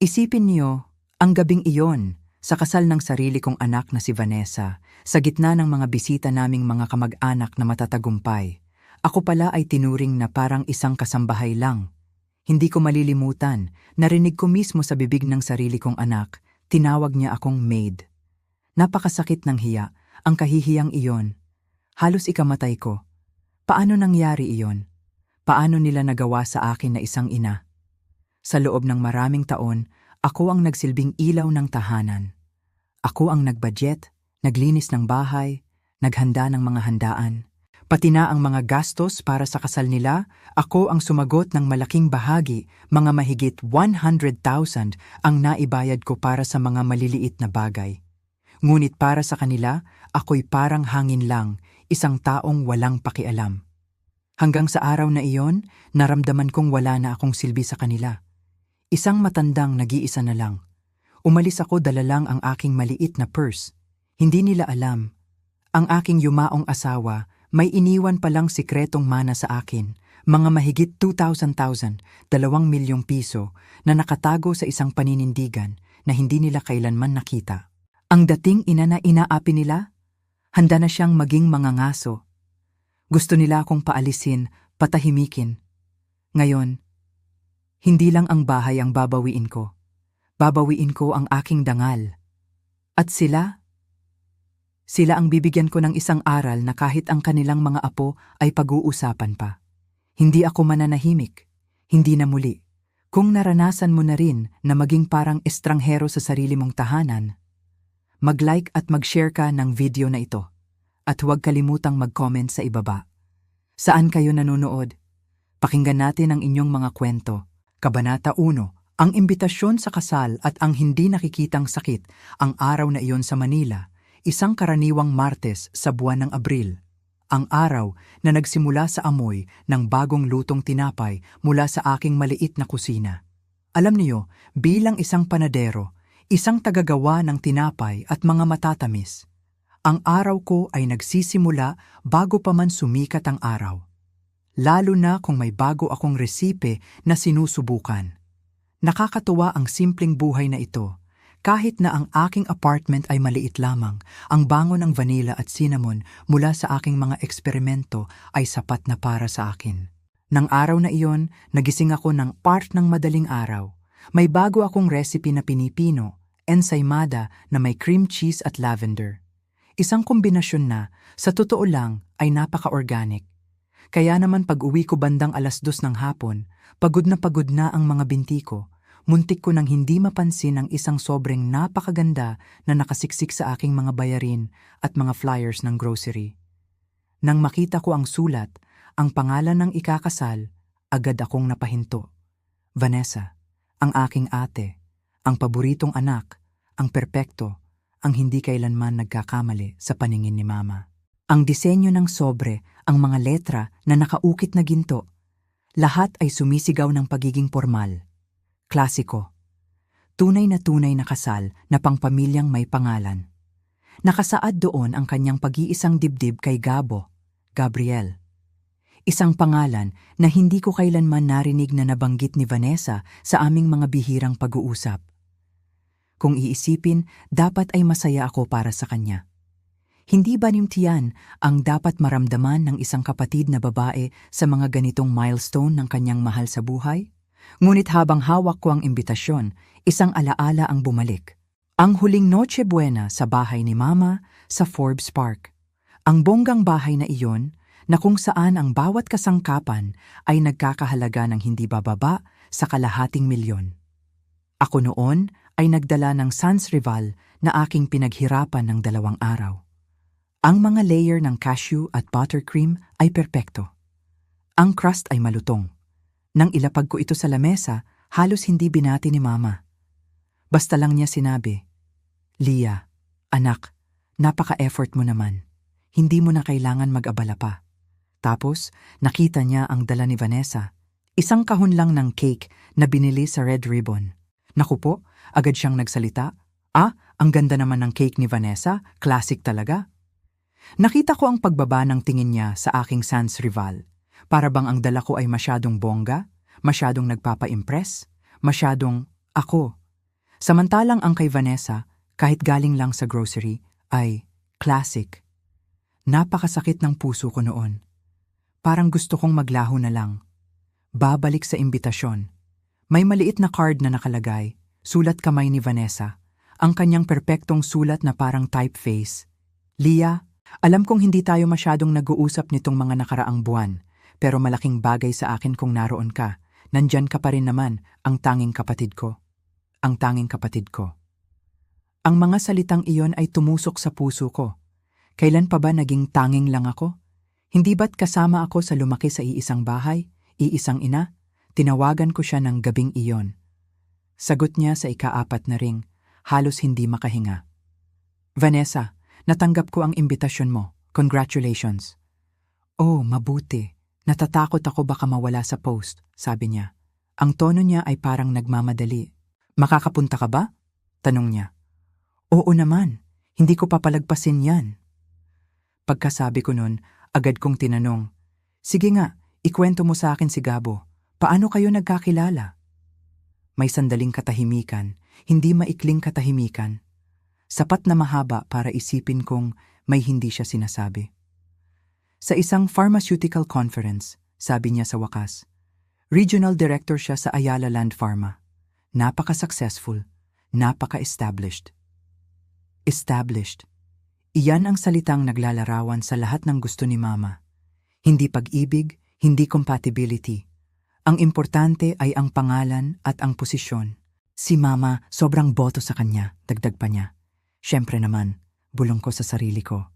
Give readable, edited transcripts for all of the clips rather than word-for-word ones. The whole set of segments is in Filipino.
Isipin niyo, ang gabing iyon, sa kasal ng sarili kong anak na si Vanessa, sa gitna ng mga bisita naming mga kamag-anak na matatagumpay, ako pala ay tinuring na parang isang kasambahay lang. Hindi ko malilimutan, narinig ko mismo sa bibig ng sarili kong anak, tinawag niya akong maid. Napakasakit ng hiya, ang kahihiyang iyon. Halos ikamatay ko. Paano nangyari iyon? Paano nila nagawa sa akin na isang ina? Sa loob ng maraming taon, ako ang nagsilbing ilaw ng tahanan. Ako ang nagbudget, naglinis ng bahay, naghanda ng mga handaan. Pati na ang mga gastos para sa kasal nila, ako ang sumagot ng malaking bahagi, mga mahigit 100,000 ang naibayad ko para sa mga maliliit na bagay. Ngunit para sa kanila, ako'y parang hangin lang, isang taong walang pakialam. Hanggang sa araw na iyon, naramdaman kong wala na akong silbi sa kanila. Isang matandang nag-iisa na lang. Umalis ako dala lang ang aking maliit na purse. Hindi nila alam. Ang aking yumaong asawa, may iniwan palang sikretong mana sa akin, mga mahigit 2,000, 2 milyong piso na nakatago sa isang paninindigan na hindi nila kailanman nakita. Ang dating ina na inaapi nila, handa na siyang maging mangangaso. Gusto nila akong paalisin, patahimikin. Ngayon, hindi lang ang bahay ang babawiin ko. Babawiin ko ang aking dangal. At sila ang bibigyan ko ng isang aral na kahit ang kanilang mga apo ay pag-uusapan pa. Hindi ako mananahimik, hindi na muli. Kung naranasan mo na rin na maging parang estranghero sa sarili mong tahanan, mag-like at mag-share ka ng video na ito. At huwag kalimutang mag-comment sa ibaba. Saan kayo nanonood? Pakinggan natin ang inyong mga kwento. Kabanata 1. Ang imbitasyon sa kasal at ang hindi nakikitang sakit, ang araw na iyon sa Manila, isang karaniwang Martes sa buwan ng Abril. Ang araw na nagsimula sa amoy ng bagong lutong tinapay mula sa aking maliit na kusina. Alam niyo, bilang isang panadero, isang tagagawa ng tinapay at mga matatamis, ang araw ko ay nagsisimula bago pa man sumikat ang araw. Lalo na kung may bago akong resipe na sinusubukan. Nakakatuwa ang simpleng buhay na ito. Kahit na ang aking apartment ay maliit lamang, ang bango ng vanilla at cinnamon mula sa aking mga eksperimento ay sapat na para sa akin. Nang araw na iyon, nagising ako ng part ng madaling araw. May bago akong recipe na pinipino, ensaymada na may cream cheese at lavender. Isang kombinasyon na, sa totoo lang, ay napaka-organic. Kaya naman pag-uwi ko bandang 2:00 ng hapon, pagod na ang mga binti ko. Muntik ko nang hindi mapansin ang isang sobrang napakaganda na nakasiksik sa aking mga bayarin at mga flyers ng grocery. Nang makita ko ang sulat, ang pangalan ng ikakasal, agad akong napahinto. Vanessa, ang aking ate, ang paboritong anak, ang perpekto, ang hindi kailanman nagkakamali sa paningin ni Mama. Ang disenyo ng sobre, ang mga letra na nakaukit na ginto, lahat ay sumisigaw ng pagiging formal. Klasiko. Tunay na kasal na pangpamilyang may pangalan. Nakasaad doon ang kanyang pag-iisang dibdib kay Gabo, Gabriel. Isang pangalan na hindi ko kailanman narinig na nabanggit ni Vanessa sa aming mga bihirang pag-uusap. Kung iisipin, dapat ay masaya ako para sa kanya. Hindi ba nimtiyan ang dapat maramdaman ng isang kapatid na babae sa mga ganitong milestone ng kanyang mahal sa buhay? Ngunit habang hawak ko ang imbitasyon, isang alaala ang bumalik. Ang huling Noche Buena sa bahay ni Mama sa Forbes Park. Ang bonggang bahay na iyon na kung saan ang bawat kasangkapan ay nagkakahalaga ng hindi bababa sa ₱250,000. Ako noon ay nagdala ng Sans Rival na aking pinaghirapan ng 2 araw. Ang mga layer ng cashew at buttercream ay perpekto. Ang crust ay malutong. Nang ilapag ko ito sa lamesa, halos hindi binati ni Mama. Basta lang niya sinabi, "Lia, anak, napaka-effort mo naman. Hindi mo na kailangan mag-abala pa." Tapos, nakita niya ang dala ni Vanessa. Isang kahon lang ng cake na binili sa Red Ribbon. Naku po, agad siyang nagsalita. Ang ganda naman ng cake ni Vanessa, classic talaga. Nakita ko ang pagbaba ng tingin niya sa aking Sans Rival. Para bang ang dala ko ay masyadong bongga, masyadong nagpapa-impress, masyadong ako, Samantalang ang kay Vanessa, kahit galing lang sa grocery, ay classic. Napakasakit ng puso ko noon. Parang gusto kong maglaho na lang. Babalik sa imbitasyon. May maliit na card na nakalagay, sulat kamay ni Vanessa. Ang kanyang perpektong sulat na parang typeface. Lia, alam kong hindi tayo masyadong nag-uusap nitong mga nakaraang buwan, pero malaking bagay sa akin kung naroon ka. Nandyan ka pa rin naman, ang tanging kapatid ko. Ang tanging kapatid ko. Ang mga salitang iyon ay tumusok sa puso ko. Kailan pa ba naging tanging lang ako? Hindi ba't kasama ako sa lumaki sa iisang bahay, iisang ina? Tinawagan ko siya ng gabing iyon. Sagot niya sa ika-4 na ring, halos hindi makahinga. Vanessa, natanggap ko ang imbitasyon mo. Congratulations. Oh, mabuti. Natatakot ako baka mawala sa post, sabi niya. Ang tono niya ay parang nagmamadali. Makakapunta ka ba? Tanong niya. Oo naman, hindi ko papalagpasin yan. Pagkasabi ko nun, agad kong tinanong, sige nga, ikwento mo sa akin si Gabo. Paano kayo nagkakilala? May sandaling katahimikan, hindi maikling katahimikan. Sapat na mahaba para isipin kong may hindi siya sinasabi. Sa isang pharmaceutical conference, sabi niya sa wakas, regional director siya sa Ayala Land Pharma. Napaka-successful, napaka-established. Established. Iyan ang salitang naglalarawan sa lahat ng gusto ni Mama. Hindi pag-ibig, hindi compatibility. Ang importante ay ang pangalan at ang posisyon. Si Mama, sobrang boto sa kanya, dagdag pa niya. Siyempre naman, bulong ko sa sarili ko.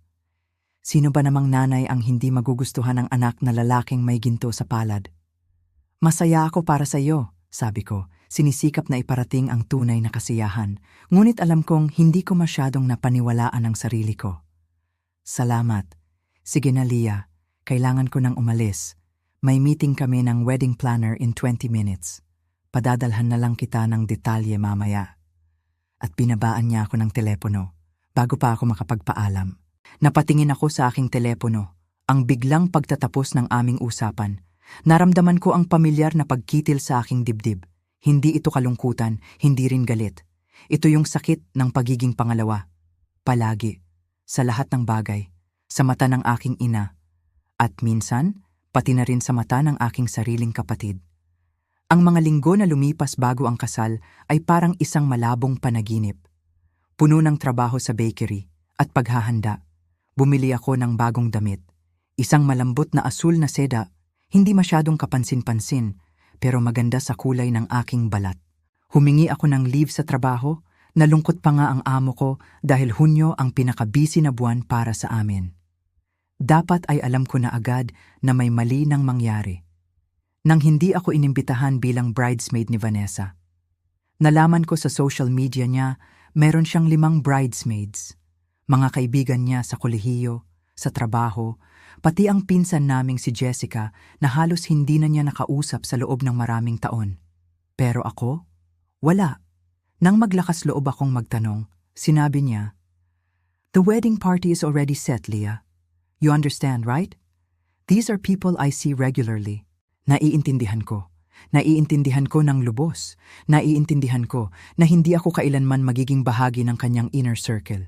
Sino ba namang nanay ang hindi magugustuhan ng anak na lalaking may ginto sa palad? Masaya ako para sa iyo, sabi ko, sinisikap na iparating ang tunay na kasiyahan, ngunit alam kong hindi ko masyadong napaniwalaan ang sarili ko. Salamat. Sige na Lia, kailangan ko nang umalis. May meeting kami ng wedding planner in 20 minutes. Padadalhan na lang kita ng detalye mamaya. At binabaan niya ako ng telepono, bago pa ako makapagpaalam. Napatingin ako sa aking telepono, ang biglang pagtatapos ng aming usapan. Naramdaman ko ang pamilyar na pagkitil sa aking dibdib. Hindi ito kalungkutan, hindi rin galit. Ito yung sakit ng pagiging pangalawa. Palagi, sa lahat ng bagay, sa mata ng aking ina. At minsan, pati na rin sa mata ng aking sariling kapatid. Ang mga linggo na lumipas bago ang kasal ay parang isang malabong panaginip. Puno ng trabaho sa bakery at paghahanda. Bumili ako ng bagong damit. Isang malambot na asul na seda, hindi masyadong kapansin-pansin, pero maganda sa kulay ng aking balat. Humingi ako ng leave sa trabaho, nalungkot pa nga ang amo ko dahil Hunyo ang pinaka-busy na buwan para sa amin. Dapat ay alam ko na agad na may mali nang mangyari. Nang hindi ako inimbitahan bilang bridesmaid ni Vanessa. Nalaman ko sa social media niya, meron siyang 5 bridesmaids. Mga kaibigan niya sa kolehiyo, sa trabaho, pati ang pinsan naming si Jessica na halos hindi na niya nakausap sa loob ng maraming taon. Pero ako? Wala. Nang maglakas loob akong magtanong, sinabi niya, "The wedding party is already set, Leah. You understand, right? These are people I see regularly." Naiintindihan ko. Naiintindihan ko ng lubos. Naiintindihan ko na hindi ako kailanman magiging bahagi ng kanyang inner circle.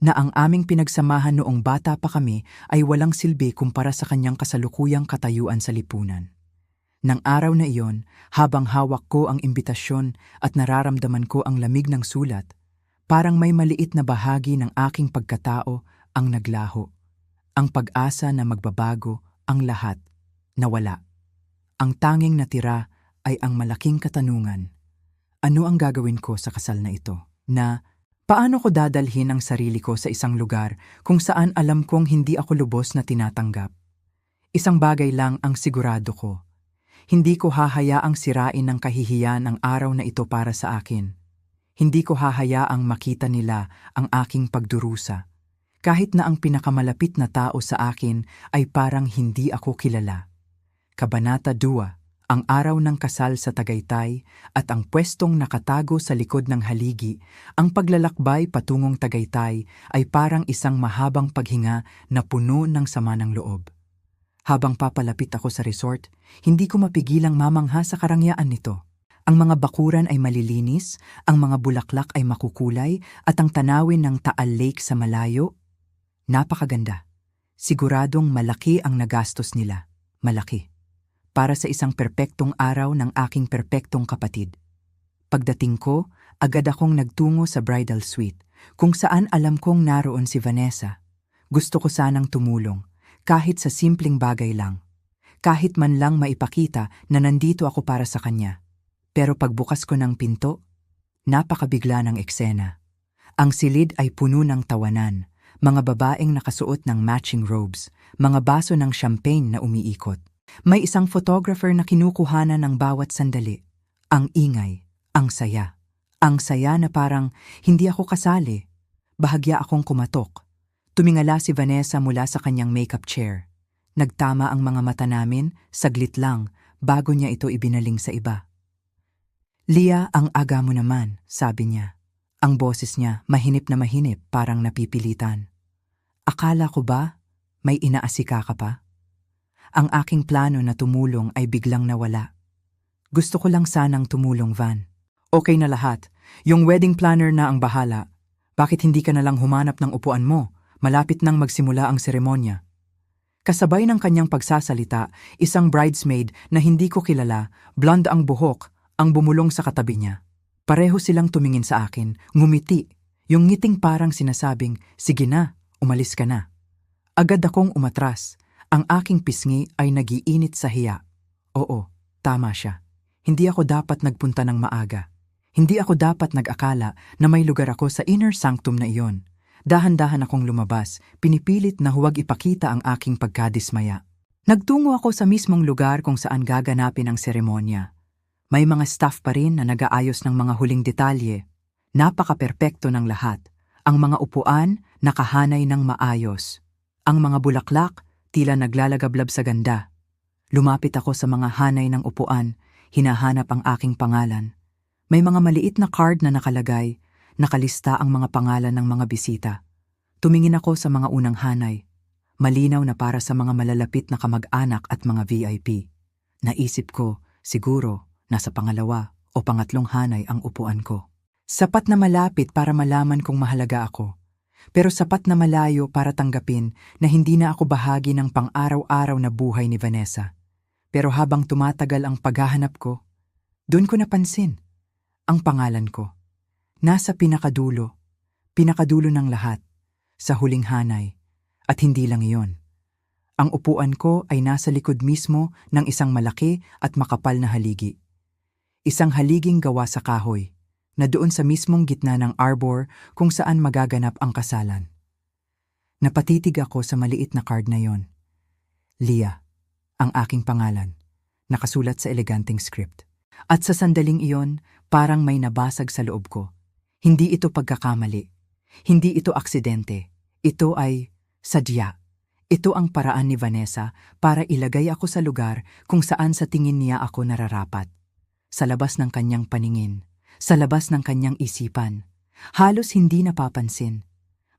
Na ang aming pinagsamahan noong bata pa kami ay walang silbi kumpara sa kanyang kasalukuyang katayuan sa lipunan. Nang araw na iyon, habang hawak ko ang imbitasyon at nararamdaman ko ang lamig ng sulat, parang may maliit na bahagi ng aking pagkatao ang naglaho. Ang pag-asa na magbabago ang lahat, nawala. Ang tanging natira ay ang malaking katanungan. Ano ang gagawin ko sa kasal na ito? Paano ko dadalhin ang sarili ko sa isang lugar kung saan alam kong hindi ako lubos na tinatanggap? Isang bagay lang ang sigurado ko. Hindi ko hahayaang sirain ng kahihiyan ang araw na ito para sa akin. Hindi ko hahayaang makita nila ang aking pagdurusa. Kahit na ang pinakamalapit na tao sa akin ay parang hindi ako kilala. Kabanata 2, ang araw ng kasal sa Tagaytay at ang pwestong nakatago sa likod ng haligi, ang paglalakbay patungong Tagaytay ay parang isang mahabang paghinga na puno ng sama ng loob. Habang papalapit ako sa resort, hindi ko mapigilang mamangha sa karangyaan nito. Ang mga bakuran ay malilinis, ang mga bulaklak ay makukulay, at ang tanawin ng Taal Lake sa malayo, napakaganda. Siguradong malaki ang nagastos nila. Malaki. Para sa isang perpektong araw ng aking perpektong kapatid. Pagdating ko, agad akong nagtungo sa bridal suite, kung saan alam kong naroon si Vanessa. Gusto ko sanang tumulong, kahit sa simpleng bagay lang. Kahit man lang maipakita na nandito ako para sa kanya. Pero pagbukas ko ng pinto, napakabigla ng eksena. Ang silid ay puno ng tawanan, mga babaeng nakasuot ng matching robes, mga baso ng champagne na umiikot. May isang photographer na kinukuhanan ng bawat sandali. Ang ingay, ang saya. Ang saya na parang hindi ako kasali. Bahagya akong kumatok. Tumingala si Vanessa mula sa kanyang makeup chair. Nagtama ang mga mata namin, saglit lang, bago niya ito ibinaling sa iba. "Lia, ang aga mo naman," sabi niya. Ang boses niya, mahinip na mahinip, parang napipilitan. Akala ko ba may inaasika ka pa? Ang aking plano na tumulong ay biglang nawala. Gusto ko lang sanang tumulong, Van. Okay na lahat. Yung wedding planner na ang bahala. Bakit hindi ka na lang humanap ng upuan mo? Malapit nang magsimula ang seremonya. Kasabay ng kanyang pagsasalita, isang bridesmaid na hindi ko kilala, blonde ang buhok, ang bumulong sa katabi niya. Pareho silang tumingin sa akin, ngumiti. Yung ngiting parang sinasabing, "Sige na, umalis ka na." Agad akong umatras. Ang aking pisngi ay nagiinit sa hiya. Oo, tama siya. Hindi ako dapat nagpunta ng maaga. Hindi ako dapat nag-akala na may lugar ako sa inner sanctum na iyon. Dahan-dahan akong lumabas, pinipilit na huwag ipakita ang aking pagkadismaya. Nagtungo ako sa mismong lugar kung saan gaganapin ang seremonya. May mga staff pa rin na nag-aayos ng mga huling detalye. Napaka-perpekto ng lahat. Ang mga upuan, nakahanay ng maayos. Ang mga bulaklak, tila naglalagablab sa ganda. Lumapit ako sa mga hanay ng upuan, hinahanap ang aking pangalan. May mga maliit na card na nakalagay, nakalista ang mga pangalan ng mga bisita. Tumingin ako sa mga unang hanay. Malinaw na para sa mga malalapit na kamag-anak at mga VIP. Naisip ko, siguro, nasa pangalawa o pangatlong hanay ang upuan ko. Sapat na malapit para malaman kung mahalaga ako. Pero sapat na malayo para tanggapin na hindi na ako bahagi ng pang-araw-araw na buhay ni Vanessa. Pero habang tumatagal ang paghahanap ko, doon ko napansin ang pangalan ko. Nasa pinakadulo ng lahat, sa huling hanay. At hindi lang iyon. Ang upuan ko ay nasa likod mismo ng isang malaki at makapal na haligi. Isang haliging gawa sa kahoy, na doon sa mismong gitna ng arbor kung saan magaganap ang kasalan. Napatitig ako sa maliit na card na yon. Lia, ang aking pangalan, nakasulat sa eleganteng script. At sa sandaling iyon, parang may nabasag sa loob ko. Hindi ito pagkakamali. Hindi ito aksidente. Ito ay sadya. Ito ang paraan ni Vanessa para ilagay ako sa lugar kung saan sa tingin niya ako nararapat. Sa labas ng kanyang paningin, sa labas ng kanyang isipan. Halos hindi napapansin.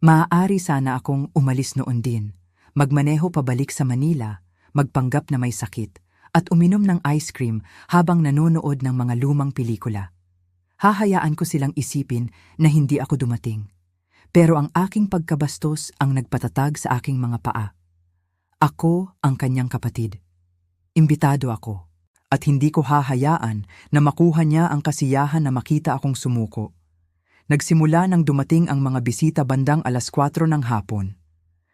Maaari sana akong umalis noon din, magmaneho pabalik sa Manila, magpanggap na may sakit, at uminom ng ice cream habang nanonood ng mga lumang pelikula. Hahayaan ko silang isipin na hindi ako dumating. Pero ang aking pagkabastos ang nagpatatag sa aking mga paa. Ako ang kanyang kapatid. Imbitado ako. At hindi ko hahayaan na makuha niya ang kasiyahan na makita akong sumuko. Nagsimula nang dumating ang mga bisita bandang 4:00 ng hapon.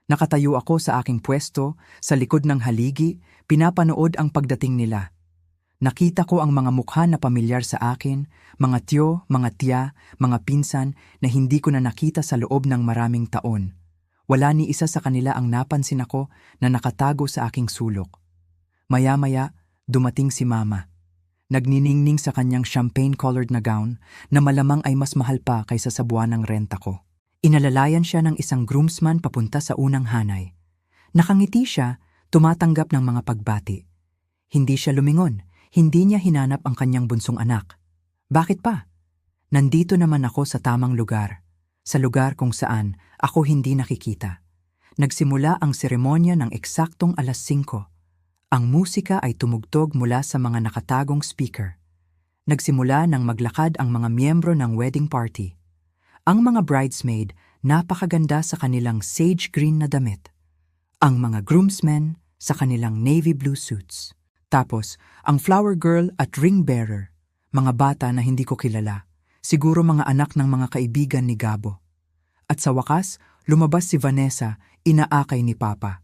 Nakatayo ako sa aking pwesto, sa likod ng haligi, pinapanood ang pagdating nila. Nakita ko ang mga mukha na pamilyar sa akin, mga tiyo, mga tiya, mga pinsan na hindi ko na nakita sa loob ng maraming taon. Wala ni isa sa kanila ang napansin ako na nakatago sa aking sulok. Maya-maya, dumating si Mama. Nagniningning sa kanyang champagne-colored na gown na malamang ay mas mahal pa kaysa sa buwan ng renta ko. Inalalayan siya ng isang groomsman papunta sa unang hanay. Nakangiti siya, tumatanggap ng mga pagbati. Hindi siya lumingon, hindi niya hinanap ang kanyang bunsong anak. Bakit pa? Nandito naman ako sa tamang lugar, sa lugar kung saan ako hindi nakikita. Nagsimula ang seremonya ng eksaktong 5:00. Ang musika ay tumugtog mula sa mga nakatagong speaker. Nagsimula nang maglakad ang mga miyembro ng wedding party. Ang mga bridesmaid napakaganda sa kanilang sage green na damit. Ang mga groomsmen sa kanilang navy blue suits. Tapos, ang flower girl at ring bearer, mga bata na hindi ko kilala, siguro mga anak ng mga kaibigan ni Gabo. At sa wakas, lumabas si Vanessa, inaakay ni Papa.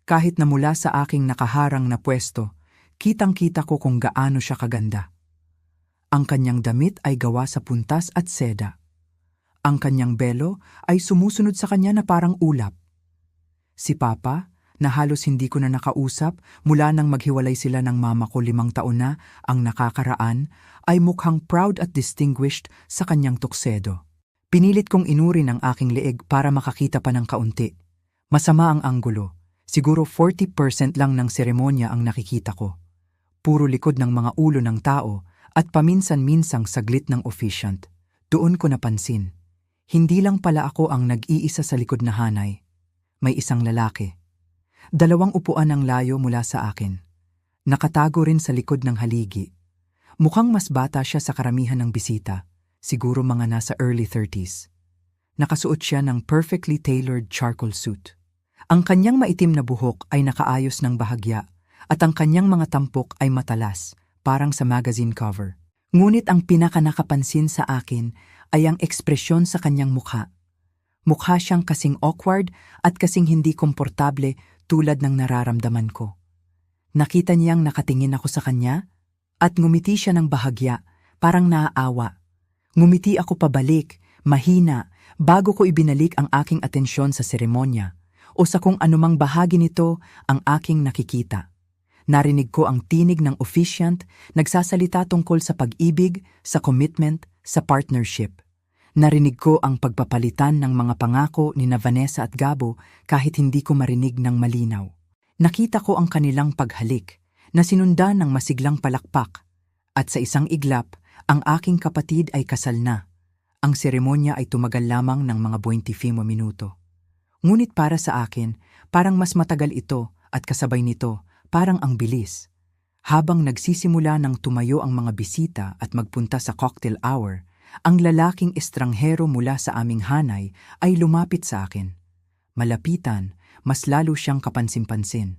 Kahit na mula sa aking nakaharang na pwesto, kitang-kita ko kung gaano siya kaganda. Ang kanyang damit ay gawa sa puntas at seda. Ang kanyang belo ay sumusunod sa kanya na parang ulap. Si Papa, na halos hindi ko na nakausap mula nang maghiwalay sila ng mama ko 5 taon na ang nakakaraan, ay mukhang proud at distinguished sa kanyang tuksedo. Pinilit kong inuri ng aking leeg para makakita pa ng kaunti. Masama ang anggulo. Siguro 40% lang ng seremonya ang nakikita ko. Puro likod ng mga ulo ng tao at paminsan-minsang saglit ng officiant. Doon ko napansin. Hindi lang pala ako ang nag-iisa sa likod na hanay. May isang lalaki. 2 upuan ang layo mula sa akin. Nakatago rin sa likod ng haligi. Mukhang mas bata siya sa karamihan ng bisita, siguro mga nasa early 30s. Nakasuot siya ng perfectly tailored charcoal suit. Ang kanyang maitim na buhok ay nakaayos ng bahagya at ang kanyang mga tampok ay matalas, parang sa magazine cover. Ngunit ang pinaka-nakapansin sa akin ay ang ekspresyon sa kanyang mukha. Mukha siyang kasing awkward at kasing hindi komportable tulad ng nararamdaman ko. Nakita niyang nakatingin ako sa kanya at ngumiti siya ng bahagya, parang naaawa. Ngumiti ako pabalik, mahina, bago ko ibinalik ang aking atensyon sa seremonya o sa kung anumang bahagi nito ang aking nakikita. Narinig ko ang tinig ng officiant, nagsasalita tungkol sa pag-ibig, sa commitment, sa partnership. Narinig ko ang pagpapalitan ng mga pangako ni Vanessa at Gabo kahit hindi ko marinig ng malinaw. Nakita ko ang kanilang paghalik na sinundan ng masiglang palakpak at sa isang iglap, ang aking kapatid ay kasal na. Ang seremonya ay tumagal lamang ng mga 25 minuto. Ngunit para sa akin, parang mas matagal ito at kasabay nito, parang ang bilis. Habang nagsisimula ng tumayo ang mga bisita at magpunta sa cocktail hour, ang lalaking estranghero mula sa aming hanay ay lumapit sa akin. Malapitan, mas lalo siyang kapansin-pansin.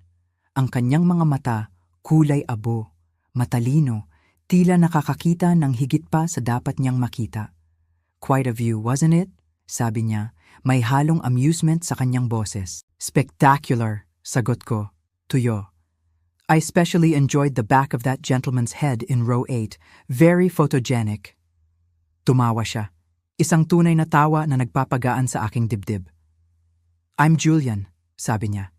Ang kanyang mga mata, kulay abo, matalino, tila nakakakita ng higit pa sa dapat niyang makita. "Quite a view, wasn't it?" sabi niya, may halong amusement sa kanyang boses. "Spectacular," sagot ko, tuyo. "I especially enjoyed the back of that gentleman's head in row 8, very photogenic." Tumawa siya, isang tunay na tawa na nagpapagaan sa aking dibdib. "I'm Julian," sabi niya.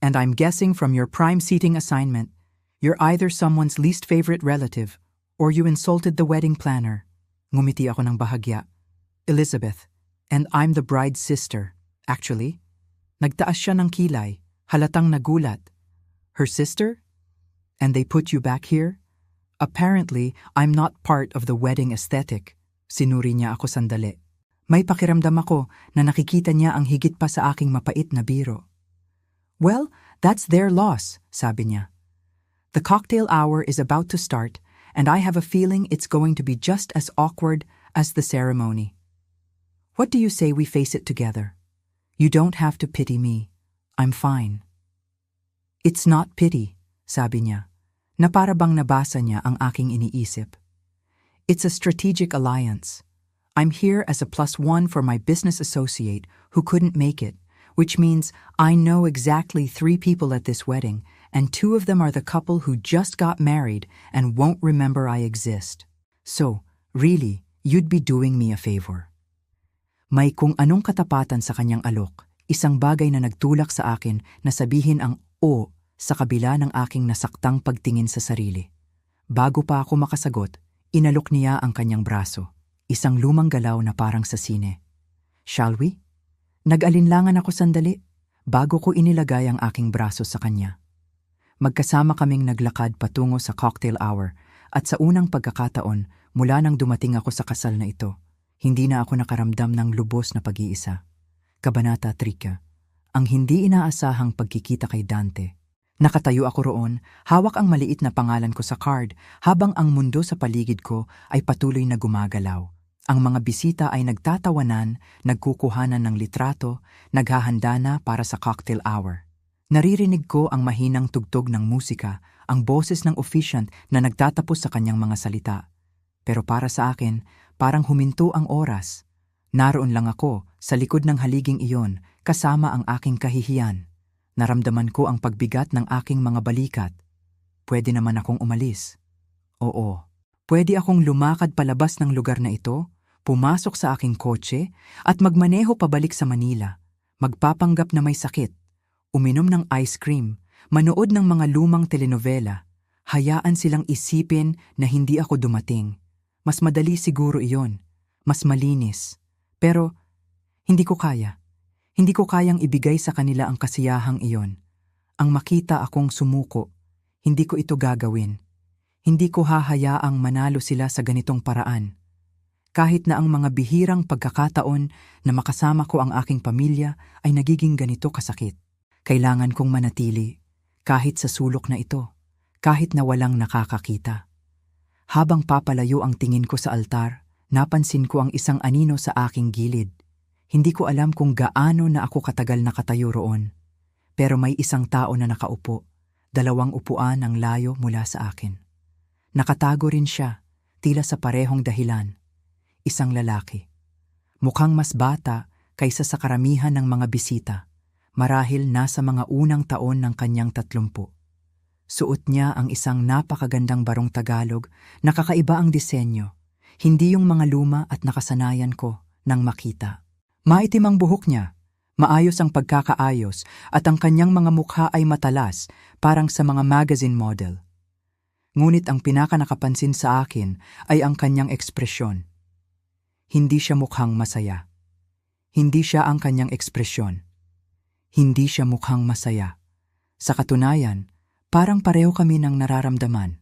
"And I'm guessing from your prime seating assignment, you're either someone's least favorite relative or you insulted the wedding planner." Ngumiti ako ng bahagya. "Elizabeth, and I'm the bride's sister, actually." Nagtaas siya ng kilay, halatang nagulat. "Her sister? And they put you back here? Apparently, I'm not part of the wedding aesthetic." Sinuri niya ako sandali. May pakiramdam ako na nakikita niya ang higit pa sa aking mapait na biro. "Well, that's their loss," sabi niya. "The cocktail hour is about to start, and I have a feeling it's going to be just as awkward as the ceremony. What do you say we face it together? You don't have to pity me. I'm fine." "It's not pity," sabi niya, na para bang nabasa niya ang aking iniisip. "It's a strategic alliance. I'm here as a +1 for my business associate who couldn't make it, which means I know exactly 3 people at this wedding, and 2 of them are the couple who just got married and won't remember I exist. So, really, you'd be doing me a favor." May kung anong katapatan sa kanyang alok, isang bagay na nagtulak sa akin na sabihin ang "o" sa kabila ng aking nasaktang pagtingin sa sarili. Bago pa ako makasagot, inalok niya ang kanyang braso, isang lumang galaw na parang sa sine. "Shall we?" Nag-alinlangan ako sandali, bago ko inilagay ang aking braso sa kanya. Magkasama kaming naglakad patungo sa cocktail hour at sa unang pagkakataon, mula nang dumating ako sa kasal na ito, hindi na ako nakaramdam ng lubos na pag-iisa. Kabanata 3, ang hindi inaasahang pagkikita kay Dante. Nakatayo ako roon, hawak ang maliit na pangalan ko sa card, habang ang mundo sa paligid ko ay patuloy na gumagalaw. Ang mga bisita ay nagtatawanan, nagkukuhanan ng litrato, naghahanda na para sa cocktail hour. Naririnig ko ang mahinang tugtog ng musika, ang boses ng officiant na nagtatapos sa kanyang mga salita. Pero para sa akin, parang huminto ang oras. Naroon lang ako, sa likod ng haliging iyon, kasama ang aking kahihiyan. Naramdaman ko ang pagbigat ng aking mga balikat. Pwede naman akong umalis. Oo, pwede akong lumakad palabas ng lugar na ito, pumasok sa aking kotse, at magmaneho pabalik sa Manila. Magpapanggap na may sakit, uminom ng ice cream, manood ng mga lumang telenovela. Hayaan silang isipin na hindi ako dumating. Mas madali siguro iyon, mas malinis. Pero hindi ko kaya. Hindi ko kayang ibigay sa kanila ang kasiyahang iyon. Ang makita akong sumuko, hindi ko ito gagawin. Hindi ko hahayaang manalo sila sa ganitong paraan. Kahit na ang mga bihirang pagkakataon na makasama ko ang aking pamilya ay nagiging ganito kasakit. Kailangan kong manatili, kahit sa sulok na ito, kahit na walang nakakakita. Habang papalayo ang tingin ko sa altar, napansin ko ang isang anino sa aking gilid. Hindi ko alam kung gaano na ako katagal nakatayo roon. Pero may isang tao na nakaupo, 2 upuan ang layo mula sa akin. Nakatago rin siya, tila sa parehong dahilan. Isang lalaki. Mukhang mas bata kaysa sa karamihan ng mga bisita. Marahil nasa mga unang taon ng kanyang 30. Suot niya ang isang napakagandang barong Tagalog, nakakaiba ang disenyo. Hindi yung mga luma at nakasanayan ko nang makita. Maitim ang buhok niya, maayos ang pagkakaayos, at ang kanyang mga mukha ay matalas, parang sa mga magazine model. Ngunit ang pinakanakapansin sa akin ay ang kanyang ekspresyon. Hindi siya mukhang masaya. Hindi siya ang kanyang ekspresyon. Hindi siya mukhang masaya. Sa katunayan, parang pareho kami ng nararamdaman.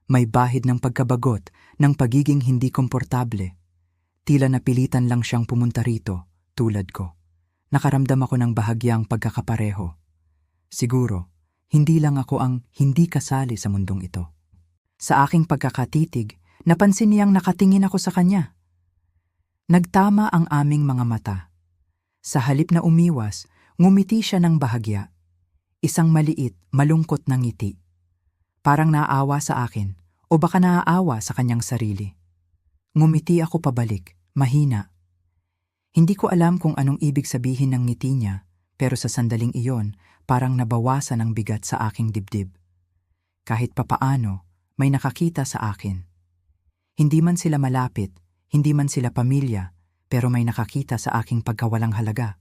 May bahid ng pagkabagot, ng pagiging hindi komportable. Tila napilitan lang siyang pumunta rito. Tulad ko, nakaramdam ako ng bahagyang pagkakapareho. Siguro, hindi lang ako ang hindi kasali sa mundong ito. Sa aking pagkakatitig, napansin niyang nakatingin ako sa kanya. Nagtama ang aming mga mata. Sa halip na umiwas, ngumiti siya ng bahagya. Isang maliit, malungkot na ngiti. Parang naaawa sa akin, o baka naaawa sa kanyang sarili. Ngumiti ako pabalik, mahina. Hindi ko alam kung anong ibig sabihin ng ngiti niya, pero sa sandaling iyon, parang nabawasan ang bigat sa aking dibdib. Kahit papaano, may nakakita sa akin. Hindi man sila malapit, hindi man sila pamilya, pero may nakakita sa aking pagkawalang halaga.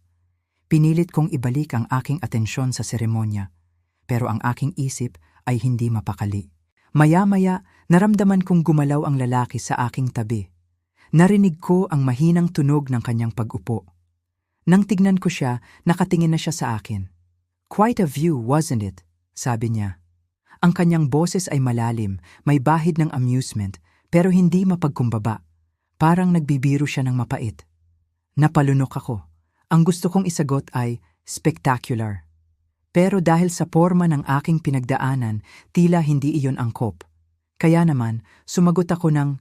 Pinilit kong ibalik ang aking atensyon sa seremonya, pero ang aking isip ay hindi mapakali. Maya-maya, naramdaman kong gumalaw ang lalaki sa aking tabi. Narinig ko ang mahinang tunog ng kanyang pag-upo. Nang tignan ko siya, nakatingin na siya sa akin. "Quite a view, wasn't it?" sabi niya. Ang kanyang boses ay malalim, may bahid ng amusement, pero hindi mapagkumbaba. Parang nagbibiro siya ng mapait. Napalunok ako. Ang gusto kong isagot ay spectacular. Pero dahil sa porma ng aking pinagdaanan, tila hindi iyon angkop. Kaya naman, sumagot ako ng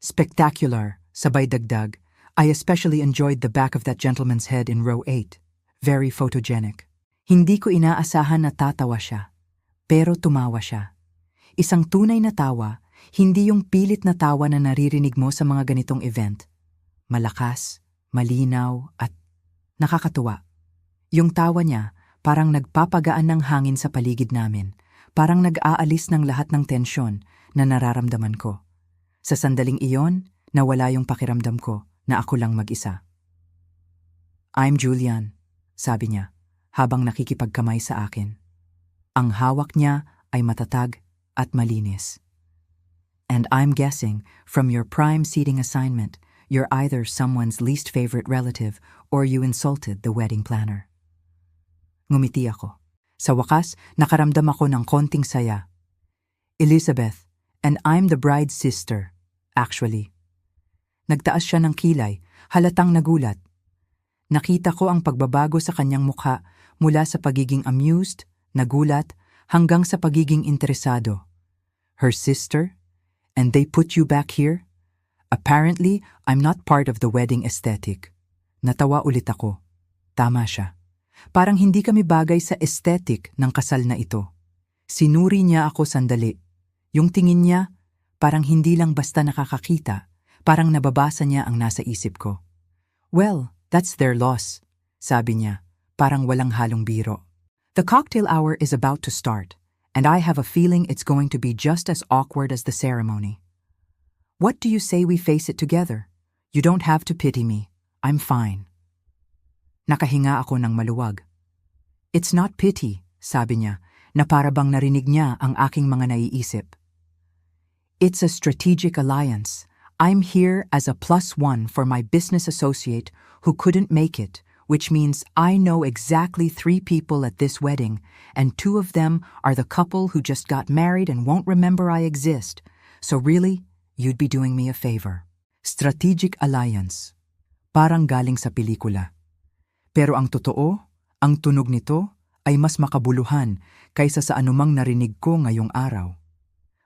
spectacular. Sabay dagdag, "I especially enjoyed the back of that gentleman's head in row 8. Very photogenic." Hindi ko inaasahan na tatawa siya, pero tumawa siya. Isang tunay na tawa, hindi yung pilit na tawa na naririnig mo sa mga ganitong event. Malakas, malinaw, at nakakatuwa. Yung tawa niya, parang nagpapagaan ng hangin sa paligid namin, parang nag-aalis ng lahat ng tensyon na nararamdaman ko. Sa sandaling iyon, nawala yung pakiramdam ko na ako lang mag-isa. "I'm Julian," sabi niya, habang nakikipagkamay sa akin. Ang hawak niya ay matatag at malinis. "And I'm guessing, from your prime seating assignment, you're either someone's least favorite relative or you insulted the wedding planner." Ngumiti ako. Sa wakas, nakaramdam ako ng konting saya. "Elizabeth, and I'm the bride's sister, actually." Nagtaas siya ng kilay, halatang nagulat. Nakita ko ang pagbabago sa kanyang mukha mula sa pagiging amused, nagulat, hanggang sa pagiging interesado. Her sister? And they put you back here? Apparently, I'm not part of the wedding aesthetic. Natawa ulit ako. Tama siya. Parang hindi kami bagay sa aesthetic ng kasal na ito. Sinuri niya ako sandali. Yung tingin niya, parang hindi lang basta nakakakita, parang nababasa niya ang nasa isip ko. Well, that's their loss, sabi niya, parang walang halong biro. The cocktail hour is about to start, and I have a feeling it's going to be just as awkward as the ceremony. What do you say we face it together? You don't have to pity me. I'm fine. Nakahinga ako ng maluwag. It's not pity, sabi niya, na para bang narinig niya ang aking mga naiisip. It's a strategic alliance. I'm here as a +1 for my business associate who couldn't make it, which means I know exactly 3 people at this wedding, and 2 of them are the couple who just got married and won't remember I exist. So really, you'd be doing me a favor. Strategic alliance. Parang galing sa pelikula. Pero ang totoo, ang tunog nito ay mas makabuluhan kaysa sa anumang narinig ko ngayong araw.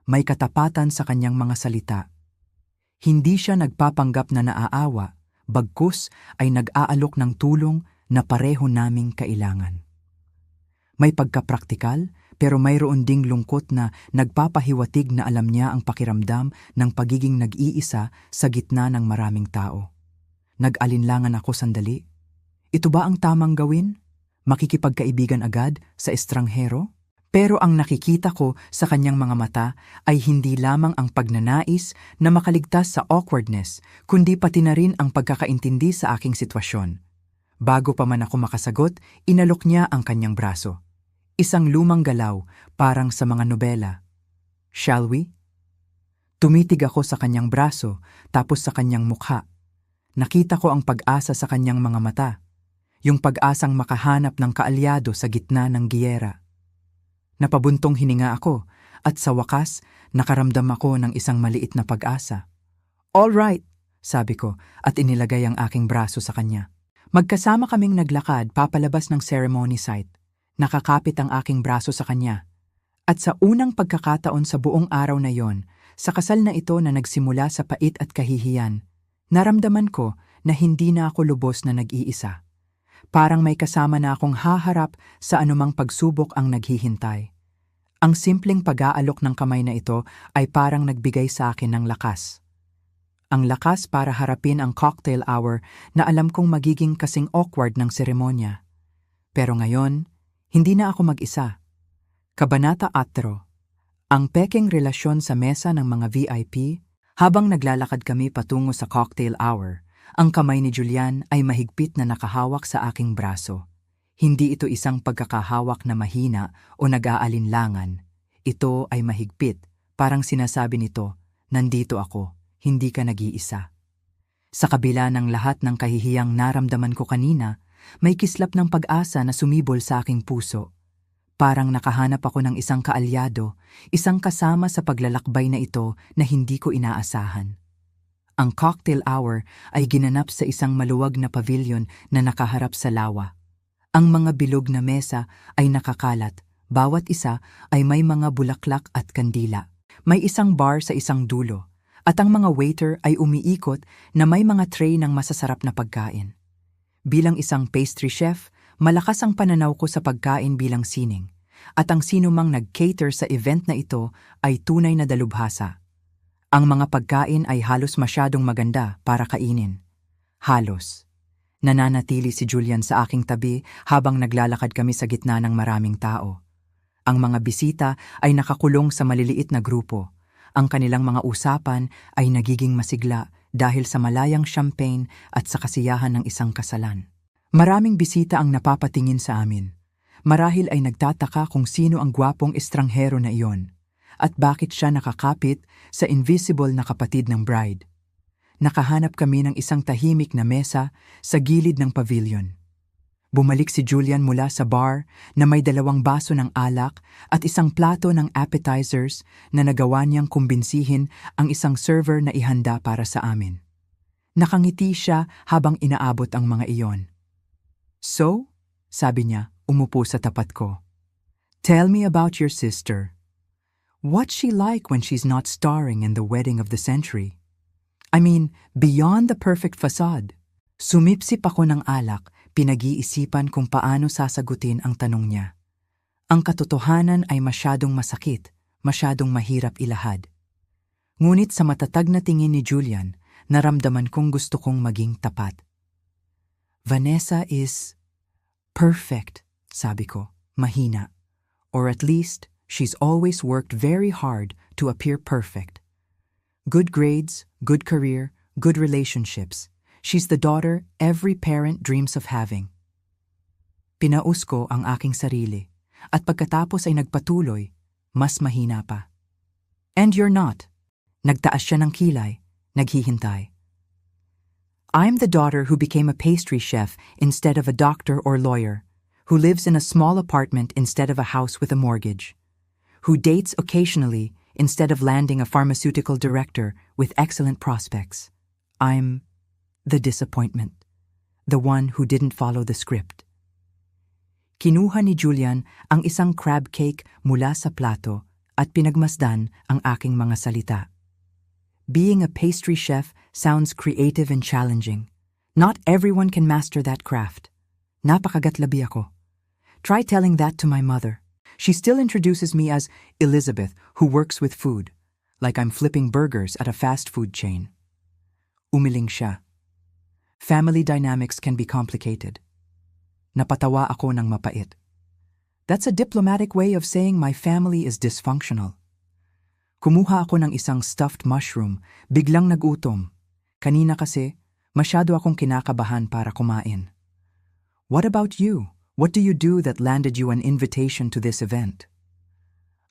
May katapatan sa kanyang mga salita. Hindi siya nagpapanggap na naaawa, bagkus ay nag-aalok ng tulong na pareho naming kailangan. May pagkapraktikal, pero mayroon ding lungkot na nagpapahiwatig na alam niya ang pakiramdam ng pagiging nag-iisa sa gitna ng maraming tao. Nag-alinlangan ako sandali. Ito ba ang tamang gawin? Makikipagkaibigan agad sa estranghero? Pero ang nakikita ko sa kanyang mga mata ay hindi lamang ang pagnanais na makaligtas sa awkwardness, kundi pati na rin ang pagkakaintindi sa aking sitwasyon. Bago pa man ako makasagot, inalok niya ang kanyang braso. Isang lumang galaw, parang sa mga nobela. Shall we? Tumitig ako sa kanyang braso, tapos sa kanyang mukha. Nakita ko ang pag-asa sa kanyang mga mata. Yung pag-asang makahanap ng kaalyado sa gitna ng giyera. Napabuntong hininga ako at sa wakas nakaramdam ako ng isang maliit na pag-asa. All right, sabi ko at inilagay ang aking braso sa kanya. Magkasama kaming naglakad papalabas ng ceremony site. Nakakapit ang aking braso sa kanya. At sa unang pagkakataon sa buong araw na yon, sa kasal na ito na nagsimula sa pait at kahihiyan, naramdaman ko na hindi na ako lubos na nag-iisa. Parang may kasama na akong haharap sa anumang pagsubok ang naghihintay. Ang simpleng pag-aalok ng kamay na ito ay parang nagbigay sa akin ng lakas. Ang lakas para harapin ang cocktail hour na alam kong magiging kasing awkward ng seremonya. Pero ngayon, hindi na ako mag-isa. Kabanata 4. Ang pekeng relasyon sa mesa ng mga VIP. Habang naglalakad kami patungo sa cocktail hour, ang kamay ni Julian ay mahigpit na nakahawak sa aking braso. Hindi ito isang pagkakahawak na mahina o nag-aalinlangan. Ito ay mahigpit, parang sinasabi nito, nandito ako, hindi ka nag-iisa. Sa kabila ng lahat ng kahihiyang naramdaman ko kanina, may kislap ng pag-asa na sumibol sa aking puso. Parang nakahanap ako ng isang kaalyado, isang kasama sa paglalakbay na ito na hindi ko inaasahan. Ang cocktail hour ay ginanap sa isang maluwag na pavilion na nakaharap sa lawa. Ang mga bilog na mesa ay nakakalat, bawat isa ay may mga bulaklak at kandila. May isang bar sa isang dulo, at ang mga waiter ay umiikot na may mga tray ng masasarap na pagkain. Bilang isang pastry chef, malakas ang pananaw ko sa pagkain bilang sining, at ang sinumang nag-cater sa event na ito ay tunay na dalubhasa. Ang mga pagkain ay halos masyadong maganda para kainin. Halos. Nananatili si Julian sa aking tabi habang naglalakad kami sa gitna ng maraming tao. Ang mga bisita ay nakakulong sa maliliit na grupo. Ang kanilang mga usapan ay nagiging masigla dahil sa malayang champagne at sa kasiyahan ng isang kasalan. Maraming bisita ang napapatingin sa amin. Marahil ay nagtataka kung sino ang gwapong estranghero na iyon at bakit siya nakakapit sa invisible na kapatid ng bride. Nakahanap kami ng isang tahimik na mesa sa gilid ng pavilion. Bumalik si Julian mula sa bar na may 2 baso ng alak at isang plato ng appetizers na nagawa niyang kumbinsihin ang isang server na ihanda para sa amin. Nakangiti siya habang inaabot ang mga iyon. So, sabi niya, umupo sa tapat ko. Tell me about your sister. What's she like when she's not starring in the wedding of the century? I mean, beyond the perfect facade. Sumipsip ako ng alak, pinag-iisipan kung paano sasagutin ang tanong niya. Ang katotohanan ay masyadong masakit, masyadong mahirap ilahad. Ngunit sa matatag na tingin ni Julian, naramdaman kong gusto kong maging tapat. Vanessa is perfect, sabi ko, mahina. Or at least, she's always worked very hard to appear perfect. Good grades, good career, good relationships. She's the daughter every parent dreams of having. Pinaus ko ang aking sarili, at pagkatapos ay nagpatuloy, mas mahina pa. And you're not. Nagtaas siya ng kilay, naghihintay. I'm the daughter who became a pastry chef instead of a doctor or lawyer, who lives in a small apartment instead of a house with a mortgage, who dates occasionally instead of landing a pharmaceutical director with excellent prospects. I'm the disappointment, the one who didn't follow the script. Kinuha ni Julian ang isang crab cake mula sa plato at pinagmasdan ang aking mga salita. Being a pastry chef sounds creative and challenging. Not everyone can master that craft. Napakagatlabi ako. Try telling that to my mother. She still introduces me as Elizabeth, who works with food, like I'm flipping burgers at a fast food chain. Umiling siya. Family dynamics can be complicated. Napatawa ako ng mapait. That's a diplomatic way of saying my family is dysfunctional. Kumuha ako ng isang stuffed mushroom, biglang nagutom. Kanina kasi, masyado akong kinakabahan para kumain. What about you? What do you do that landed you an invitation to this event?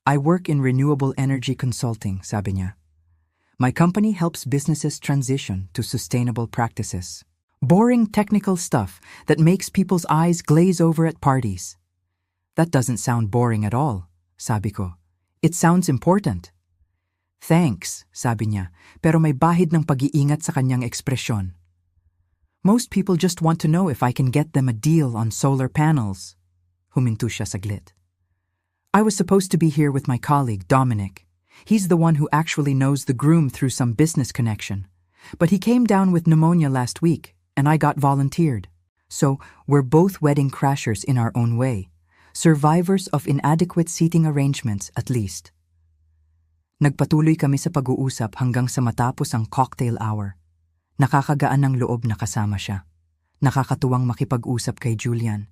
I work in renewable energy consulting, sabi niya. My company helps businesses transition to sustainable practices. Boring technical stuff that makes people's eyes glaze over at parties. That doesn't sound boring at all, sabi ko. It sounds important. Thanks, sabi niya, pero may bahid ng pag-iingat sa kanyang ekspresyon. Most people just want to know if I can get them a deal on solar panels. Huminto siya saglit. I was supposed to be here with my colleague, Dominic. He's the one who actually knows the groom through some business connection. But he came down with pneumonia last week, and I got volunteered. So, we're both wedding crashers in our own way. Survivors of inadequate seating arrangements, at least. Nagpatuloy kami sa pag-uusap hanggang sa matapos ang cocktail hour. Nakakagaan ng loob na kasama siya. Nakakatuwang makipag-usap kay Julian.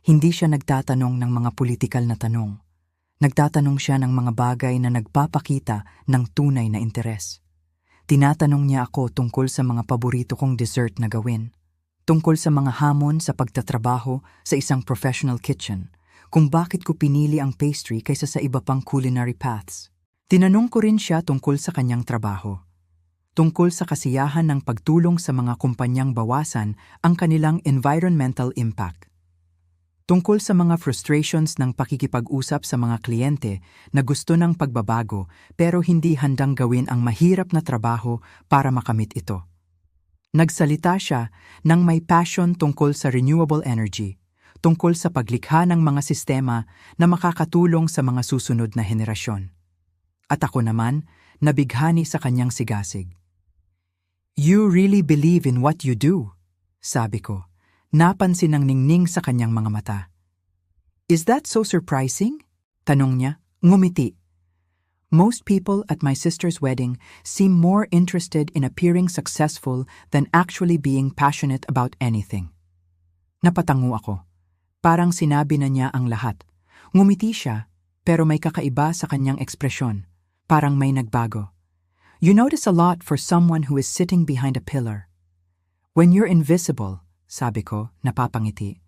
Hindi siya nagtatanong ng mga politikal na tanong. Nagtatanong siya ng mga bagay na nagpapakita ng tunay na interes. Tinatanong niya ako tungkol sa mga paborito kong dessert na gawin. Tungkol sa mga hamon sa pagtatrabaho sa isang professional kitchen. Kung bakit ko pinili ang pastry kaysa sa iba pang culinary paths. Tinanong ko rin siya tungkol sa kanyang trabaho. Tungkol sa kasiyahan ng pagtulong sa mga kumpanyang bawasan ang kanilang environmental impact. Tungkol sa mga frustrations ng pakikipag-usap sa mga kliyente na gusto ng pagbabago pero hindi handang gawin ang mahirap na trabaho para makamit ito. Nagsalita siya ng may passion tungkol sa renewable energy, tungkol sa paglikha ng mga sistema na makakatulong sa mga susunod na henerasyon. At ako naman, nabighani sa kanyang sigasig. You really believe in what you do, sabi ko. Napansin ng ningning sa kanyang mga mata. Is that so surprising? Tanong niya, ngumiti. Most people at my sister's wedding seem more interested in appearing successful than actually being passionate about anything. Napatango ako. Parang sinabi na niya ang lahat. Ngumiti siya, pero may kakaiba sa kanyang ekspresyon. Parang may nagbago. You notice a lot for someone who is sitting behind a pillar. When you're invisible, sabi ko, napapangiti,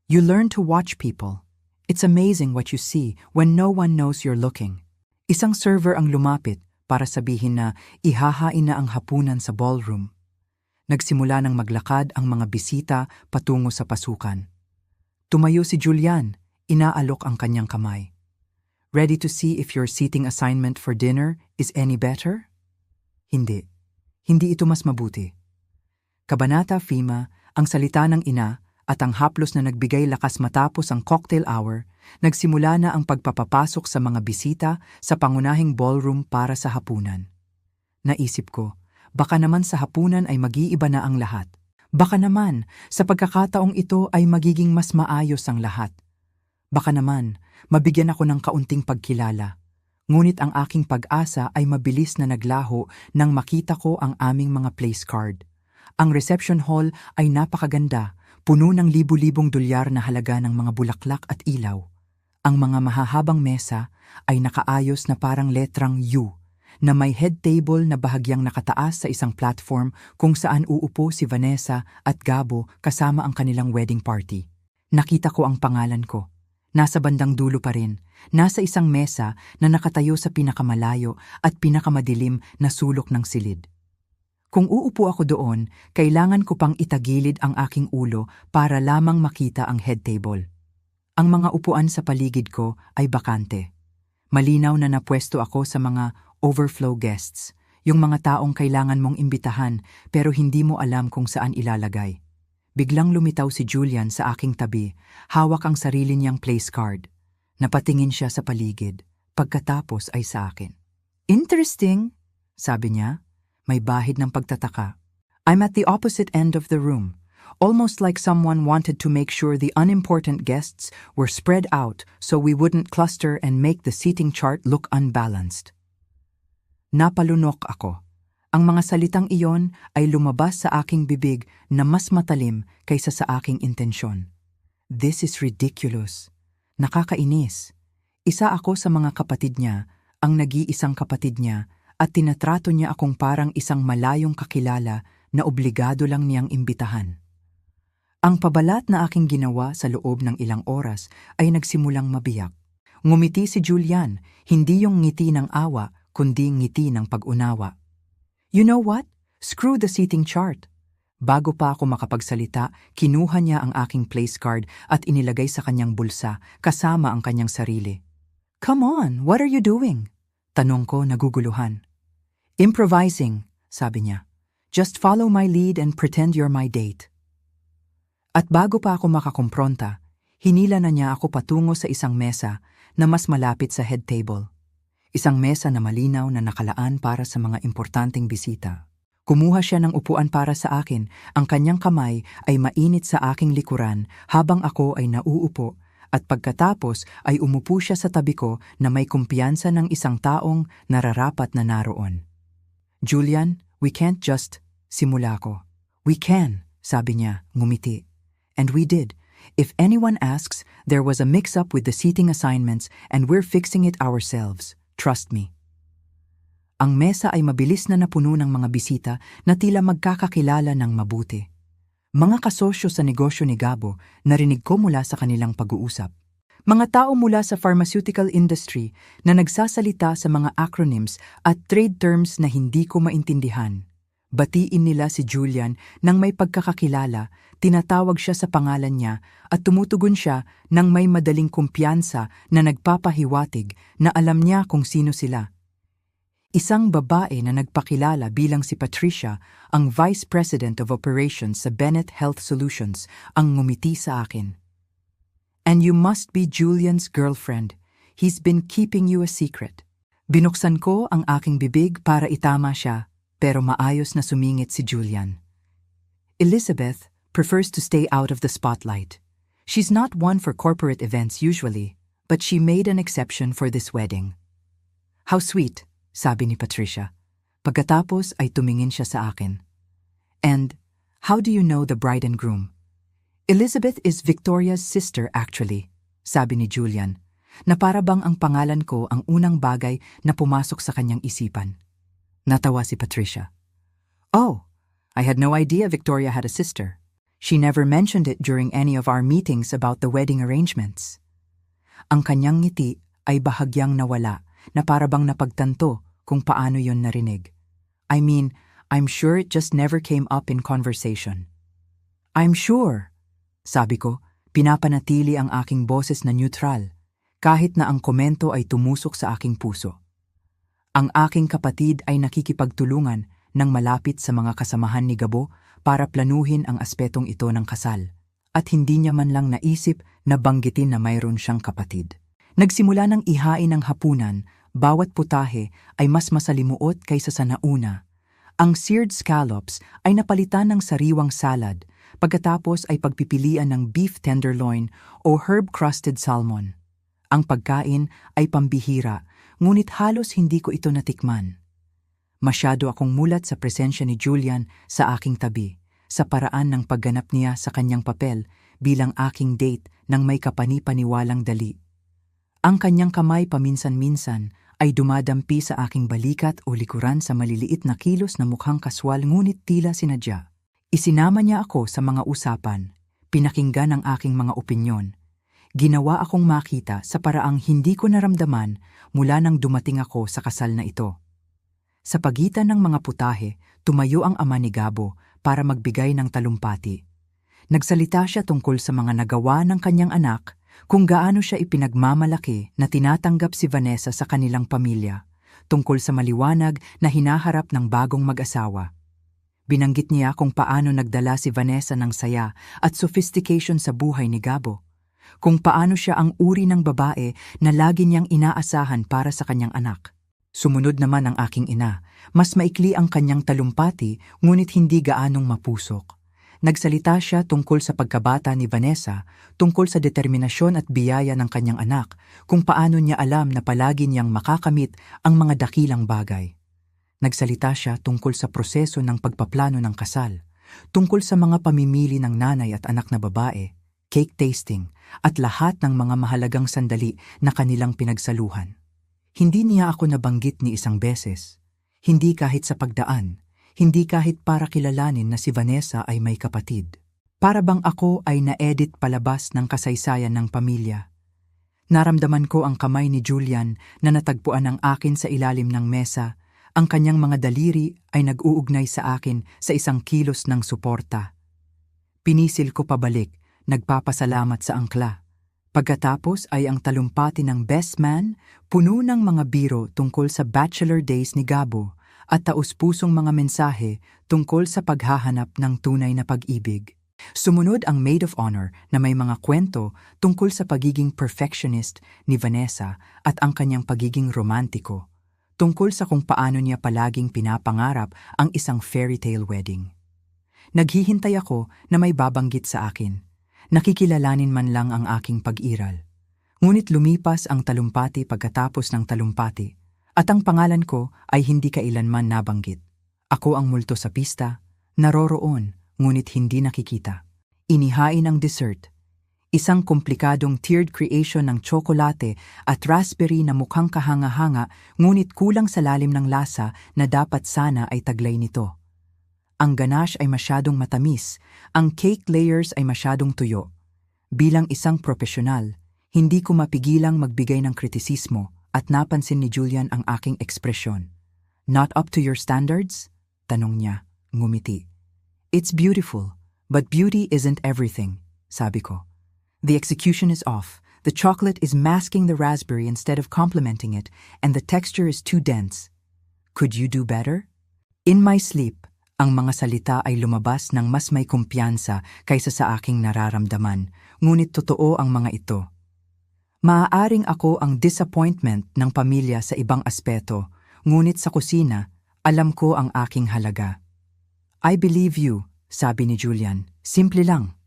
you learn to watch people. It's amazing what you see when no one knows you're looking. Isang server ang lumapit para sabihin na ihahain na ang hapunan sa ballroom. Nagsimula ng maglakad ang mga bisita patungo sa pasukan. Tumayo si Julian, inaalok ang kanyang kamay. Ready to see if your seating assignment for dinner is any better? Hindi. Hindi ito mas mabuti. Kabanata Fima, ang salita ng ina, At ang haplos na nagbigay lakas matapos ang cocktail hour, nagsimula na ang pagpapapasok sa mga bisita sa pangunahing ballroom para sa hapunan. Naisip ko, baka naman sa hapunan ay mag-iiba na ang lahat. Baka naman, sa pagkakataong ito ay magiging mas maayos ang lahat. Baka naman, mabigyan ako ng kaunting pagkilala. Ngunit ang aking pag-asa ay mabilis na naglaho nang makita ko ang aming mga place card. Ang reception hall ay napakaganda, puno ng libu-libong dolyar na halaga ng mga bulaklak at ilaw. Ang mga mahahabang mesa ay nakaayos na parang letrang U, na may head table na bahagyang nakataas sa isang platform kung saan uupo si Vanessa at Gabo kasama ang kanilang wedding party. Nakita ko ang pangalan ko. Nasa bandang dulo pa rin, nasa isang mesa na nakatayo sa pinakamalayo at pinakamadilim na sulok ng silid. Kung uupo ako doon, kailangan ko pang itagilid ang aking ulo para lamang makita ang head table. Ang mga upuan sa paligid ko ay bakante. Malinaw na napwesto ako sa mga overflow guests, yung mga taong kailangan mong imbitahan pero hindi mo alam kung saan ilalagay. Biglang lumitaw si Julian sa aking tabi, hawak ang sarili niyang place card. Napatingin siya sa paligid, pagkatapos ay sa akin. "Interesting," sabi niya. May bahid ng pagtataka. "I'm at the opposite end of the room, almost like someone wanted to make sure the unimportant guests were spread out so we wouldn't cluster and make the seating chart look unbalanced." Napalunok ako. Ang mga salitang iyon ay lumabas sa aking bibig na mas matalim kaysa sa aking intensyon. This is ridiculous. Nakakainis. Isa ako sa mga kapatid niya, ang nag-iisang kapatid niya, at tinatrato niya akong parang isang malayong kakilala na obligado lang niyang imbitahan. Ang pabalat na aking ginawa sa loob ng ilang oras ay nagsimulang mabiyak. Ngumiti si Julian, hindi yung ngiti ng awa, kundi ngiti ng pag-unawa. "You know what? Screw the seating chart." Bago pa ako makapagsalita, kinuha niya ang aking place card at inilagay sa kanyang bulsa kasama ang kanyang sarili. "Come on, what are you doing?" Tanong ko naguguluhan. "Improvising," sabi niya. "Just follow my lead and pretend you're my date." At bago pa ako makakumpronta, hinila na niya ako patungo sa isang mesa na mas malapit sa head table. Isang mesa na malinaw na nakalaan para sa mga importanteng bisita. Kumuha siya ng upuan para sa akin, ang kanyang kamay ay mainit sa aking likuran habang ako ay nauupo, at pagkatapos ay umupo siya sa tabi ko na may kumpiyansa ng isang taong nararapat na naroon. "Julian, we can't just," simula ko. "We can," sabi niya, ngumiti. And we did. If anyone asks, there was a mix-up with the seating assignments and we're fixing it ourselves. Trust me. Ang mesa ay mabilis na napuno ng mga bisita na tila magkakakilala ng mabuti. Mga kasosyo sa negosyo ni Gabo, narinig ko mula sa kanilang pag-uusap. Mga tao mula sa pharmaceutical industry na nagsasalita sa mga acronyms at trade terms na hindi ko maintindihan. Batiin nila si Julian nang may pagkakakilala, tinatawag siya sa pangalan niya at tumutugon siya nang may madaling kumpiyansa na nagpapahiwatig na alam niya kung sino sila. Isang babae na nagpakilala bilang si Patricia, ang Vice President of Operations sa Bennett Health Solutions, ang ngumiti sa akin. "And you must be Julian's girlfriend. He's been keeping you a secret." Binuksan ko ang aking bibig para itama siya, pero maayos na sumingit si Julian. "Elizabeth prefers to stay out of the spotlight. She's not one for corporate events usually, but she made an exception for this wedding." "How sweet," sabi ni Patricia. Pagkatapos ay tumingin siya sa akin. "And how do you know the bride and groom?" "Elizabeth is Victoria's sister actually," sabi ni Julian, na para bang ang pangalan ko ang unang bagay na pumasok sa kanyang isipan. Natawa si Patricia. "Oh, I had no idea Victoria had a sister. She never mentioned it during any of our meetings about the wedding arrangements." Ang kanyang ngiti ay bahagyang nawala na para bang napagtanto kung paano yon narinig. I mean, I'm sure it just never came up in conversation. "I'm sure," sabi ko, pinapanatili ang aking boses na neutral, kahit na ang komento ay tumusok sa aking puso. Ang aking kapatid ay nakikipagtulungan ng malapit sa mga kasamahan ni Gabo para planuhin ang aspetong ito ng kasal. at hindi niya man lang naisip na banggitin na mayroon siyang kapatid. Nagsimula ng ihain ng hapunan, bawat putahe ay mas masalimuot kaysa sa nauna. Ang seared scallops ay napalitan ng sariwang salad, pagkatapos ay pagpipilian ng beef tenderloin o herb-crusted salmon. Ang pagkain ay pambihira, ngunit halos hindi ko ito natikman. Masyado akong mulat sa presensya ni Julian sa aking tabi, sa paraan ng pagganap niya sa kanyang papel bilang aking date ng may kapani-paniwalang dali. Ang kanyang kamay paminsan-minsan ay dumadampi sa aking balikat o likuran sa maliliit na kilos na mukhang kaswal ngunit tila sinadya. Isinama niya ako sa mga usapan, pinakinggan ang aking mga opinyon. Ginawa akong makita sa paraang hindi ko naramdaman mula nang dumating ako sa kasal na ito. Sa pagitan ng mga putahe, tumayo ang ama ni Gabo para magbigay ng talumpati. Nagsalita siya tungkol sa mga nagawa ng kanyang anak, kung gaano siya ipinagmamalaki na tinatanggap si Vanessa sa kanilang pamilya, tungkol sa maliwanag na hinaharap ng bagong mag-asawa. Binanggit niya kung paano nagdala si Vanessa ng saya at sophistication sa buhay ni Gabo, kung paano siya ang uri ng babae na lagi niyang inaasahan para sa kanyang anak. Sumunod naman ang aking ina, mas maikli ang kanyang talumpati ngunit hindi gaanong mapusok. Nagsalita siya tungkol sa pagkabata ni Vanessa, tungkol sa determinasyon at biyaya ng kanyang anak, kung paano niya alam na palagi niyang makakamit ang mga dakilang bagay. Nagsalita siya tungkol sa proseso ng pagpaplano ng kasal, tungkol sa mga pamimili ng nanay at anak na babae, cake tasting, at lahat ng mga mahalagang sandali na kanilang pinagsaluhan. Hindi niya ako nabanggit ni isang beses, hindi kahit sa pagdaan, hindi kahit para kilalanin na si Vanessa ay may kapatid. Para bang ako ay na-edit palabas ng kasaysayan ng pamilya. Naramdaman ko ang kamay ni Julian na natagpuan ng akin sa ilalim ng mesa. Ang kanyang mga daliri ay nag-uugnay sa akin sa isang kilos ng suporta. Pinisil ko pabalik, nagpapasalamat sa angkla. Pagkatapos ay ang talumpati ng best man, puno ng mga biro tungkol sa bachelor days ni Gabo, at taus-pusong mga mensahe tungkol sa paghahanap ng tunay na pag-ibig. Sumunod ang maid of honor na may mga kwento tungkol sa pagiging perfectionist ni Vanessa at ang kanyang pagiging romantiko, tungkol sa kung paano niya palaging pinapangarap ang isang fairy tale wedding. Naghihintay ako na may babanggit sa akin. Nakikilalanin man lang ang aking pag-iral. Ngunit lumipas ang talumpati pagkatapos ng talumpati, at ang pangalan ko ay hindi kailanman nabanggit. Ako ang multo sa pista, naroroon, ngunit hindi nakikita. Inihain ang dessert. Isang komplikadong tiered creation ng tsokolate at raspberry na mukhang kahanga-hanga ngunit kulang sa lalim ng lasa na dapat sana ay taglay nito. Ang ganache ay masyadong matamis, ang cake layers ay masyadong tuyo. Bilang isang profesional, hindi ko mapigilang magbigay ng kritisismo at napansin ni Julian ang aking ekspresyon. Not up to your standards? Tanong niya, ngumiti. It's beautiful, but beauty isn't everything, sabi ko. The execution is off, the chocolate is masking the raspberry instead of complementing it, and the texture is too dense. Could you do better? In my sleep, ang mga salita ay lumabas ng mas may kumpiyansa kaysa sa aking nararamdaman, ngunit totoo ang mga ito. Maaaring ako ang disappointment ng pamilya sa ibang aspeto, ngunit sa kusina, alam ko ang aking halaga. I believe you, sabi ni Julian, simple lang.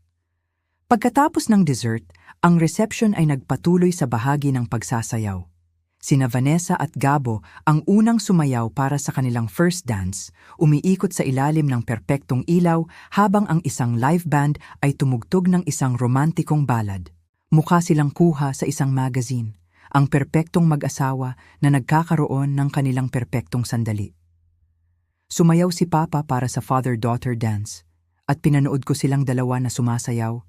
Pagkatapos ng dessert, ang reception ay nagpatuloy sa bahagi ng pagsasayaw. Sina Vanessa at Gabo ang unang sumayaw para sa kanilang first dance, umiikot sa ilalim ng perpektong ilaw habang ang isang live band ay tumugtog ng isang romantikong ballad. Mukha silang kuha sa isang magazine, ang perpektong mag-asawa na nagkakaroon ng kanilang perpektong sandali. Sumayaw si Papa para sa father-daughter dance, at pinanood ko silang dalawa na sumasayaw.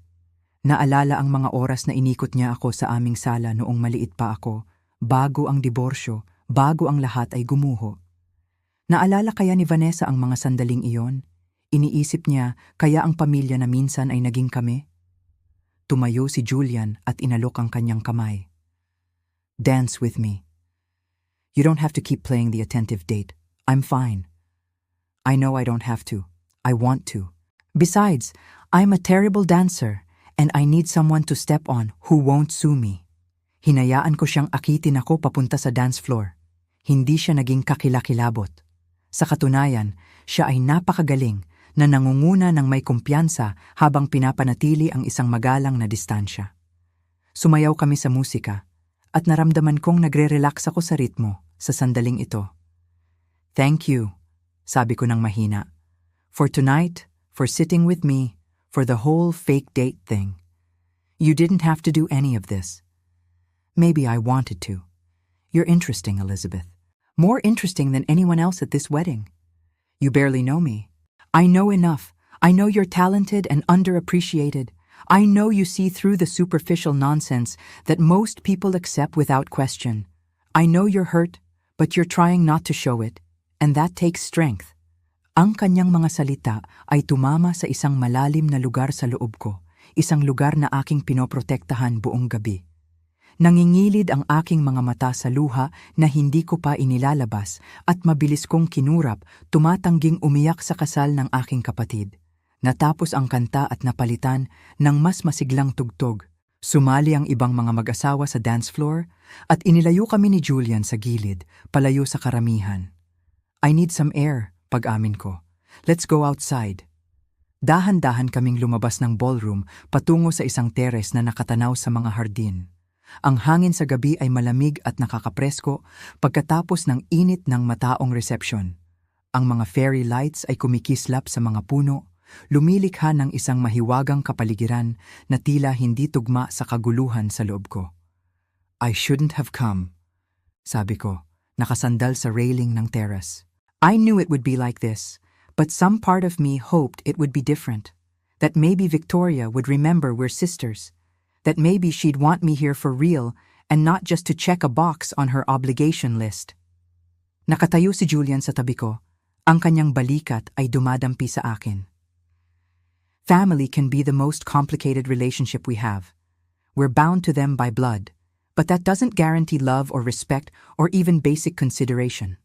Naalala ang mga oras na inikot niya ako sa aming sala noong maliit pa ako, bago ang diborsyo, bago ang lahat ay gumuho. Naalala kaya ni Vanessa ang mga sandaling iyon? Iniisip niya kaya ang pamilya na minsan ay naging kami? Tumayo si Julian at inalok ang kanyang kamay. Dance with me. You don't have to keep playing the attentive date. I'm fine. I know I don't have to. I want to. Besides, I'm a terrible dancer, And I need someone to step on who won't sue me. Hinayaan ko siyang akitin ako papunta sa dance floor. Hindi siya naging kakilakilabot. Sa katunayan, siya ay napakagaling na nangunguna ng may kumpiyansa habang pinapanatili ang isang magalang na distansya. Sumayaw kami sa musika at naramdaman kong nagre-relax ako sa ritmo sa sandaling ito. "Thank you," sabi ko ng mahina. "For tonight, for sitting with me, for the whole fake date thing. You didn't have to do any of this. Maybe I wanted to. You're interesting, Elizabeth. More interesting than anyone else at this wedding. You barely know me. I know enough. I know you're talented and underappreciated. I know you see through the superficial nonsense that most people accept without question. I know you're hurt, but you're trying not to show it, and that takes strength." Ang kanyang mga salita ay tumama sa isang malalim na lugar sa loob ko, isang lugar na aking pinoprotektahan buong gabi. Nangingilid ang aking mga mata sa luha na hindi ko pa inilalabas at mabilis kong kinurap, tumatangging umiyak sa kasal ng aking kapatid. Natapos ang kanta at napalitan ng mas masiglang tugtog. Sumali ang ibang mga mag-asawa sa dance floor at inilayo kami ni Julian sa gilid, palayo sa karamihan. "I need some air," pag-amin ko. "Let's go outside." Dahan-dahan kaming lumabas ng ballroom patungo sa isang terrace na nakatanaw sa mga hardin. Ang hangin sa gabi ay malamig at nakakapresko pagkatapos ng init ng mataong reception. Ang mga fairy lights ay kumikislap sa mga puno, lumilikha ng isang mahiwagang kapaligiran na tila hindi tugma sa kaguluhan sa loob ko. "I shouldn't have come," sabi ko, nakasandal sa railing ng terrace. I knew it would be like this, but some part of me hoped it would be different. That maybe Victoria would remember we're sisters. That maybe she'd want me here for real and not just to check a box on her obligation list. Nakatayo si Julian sa tabi ko. Ang kanyang balikat ay dumadampi sa akin. Family can be the most complicated relationship we have. We're bound to them by blood, but that doesn't guarantee love or respect or even basic consideration.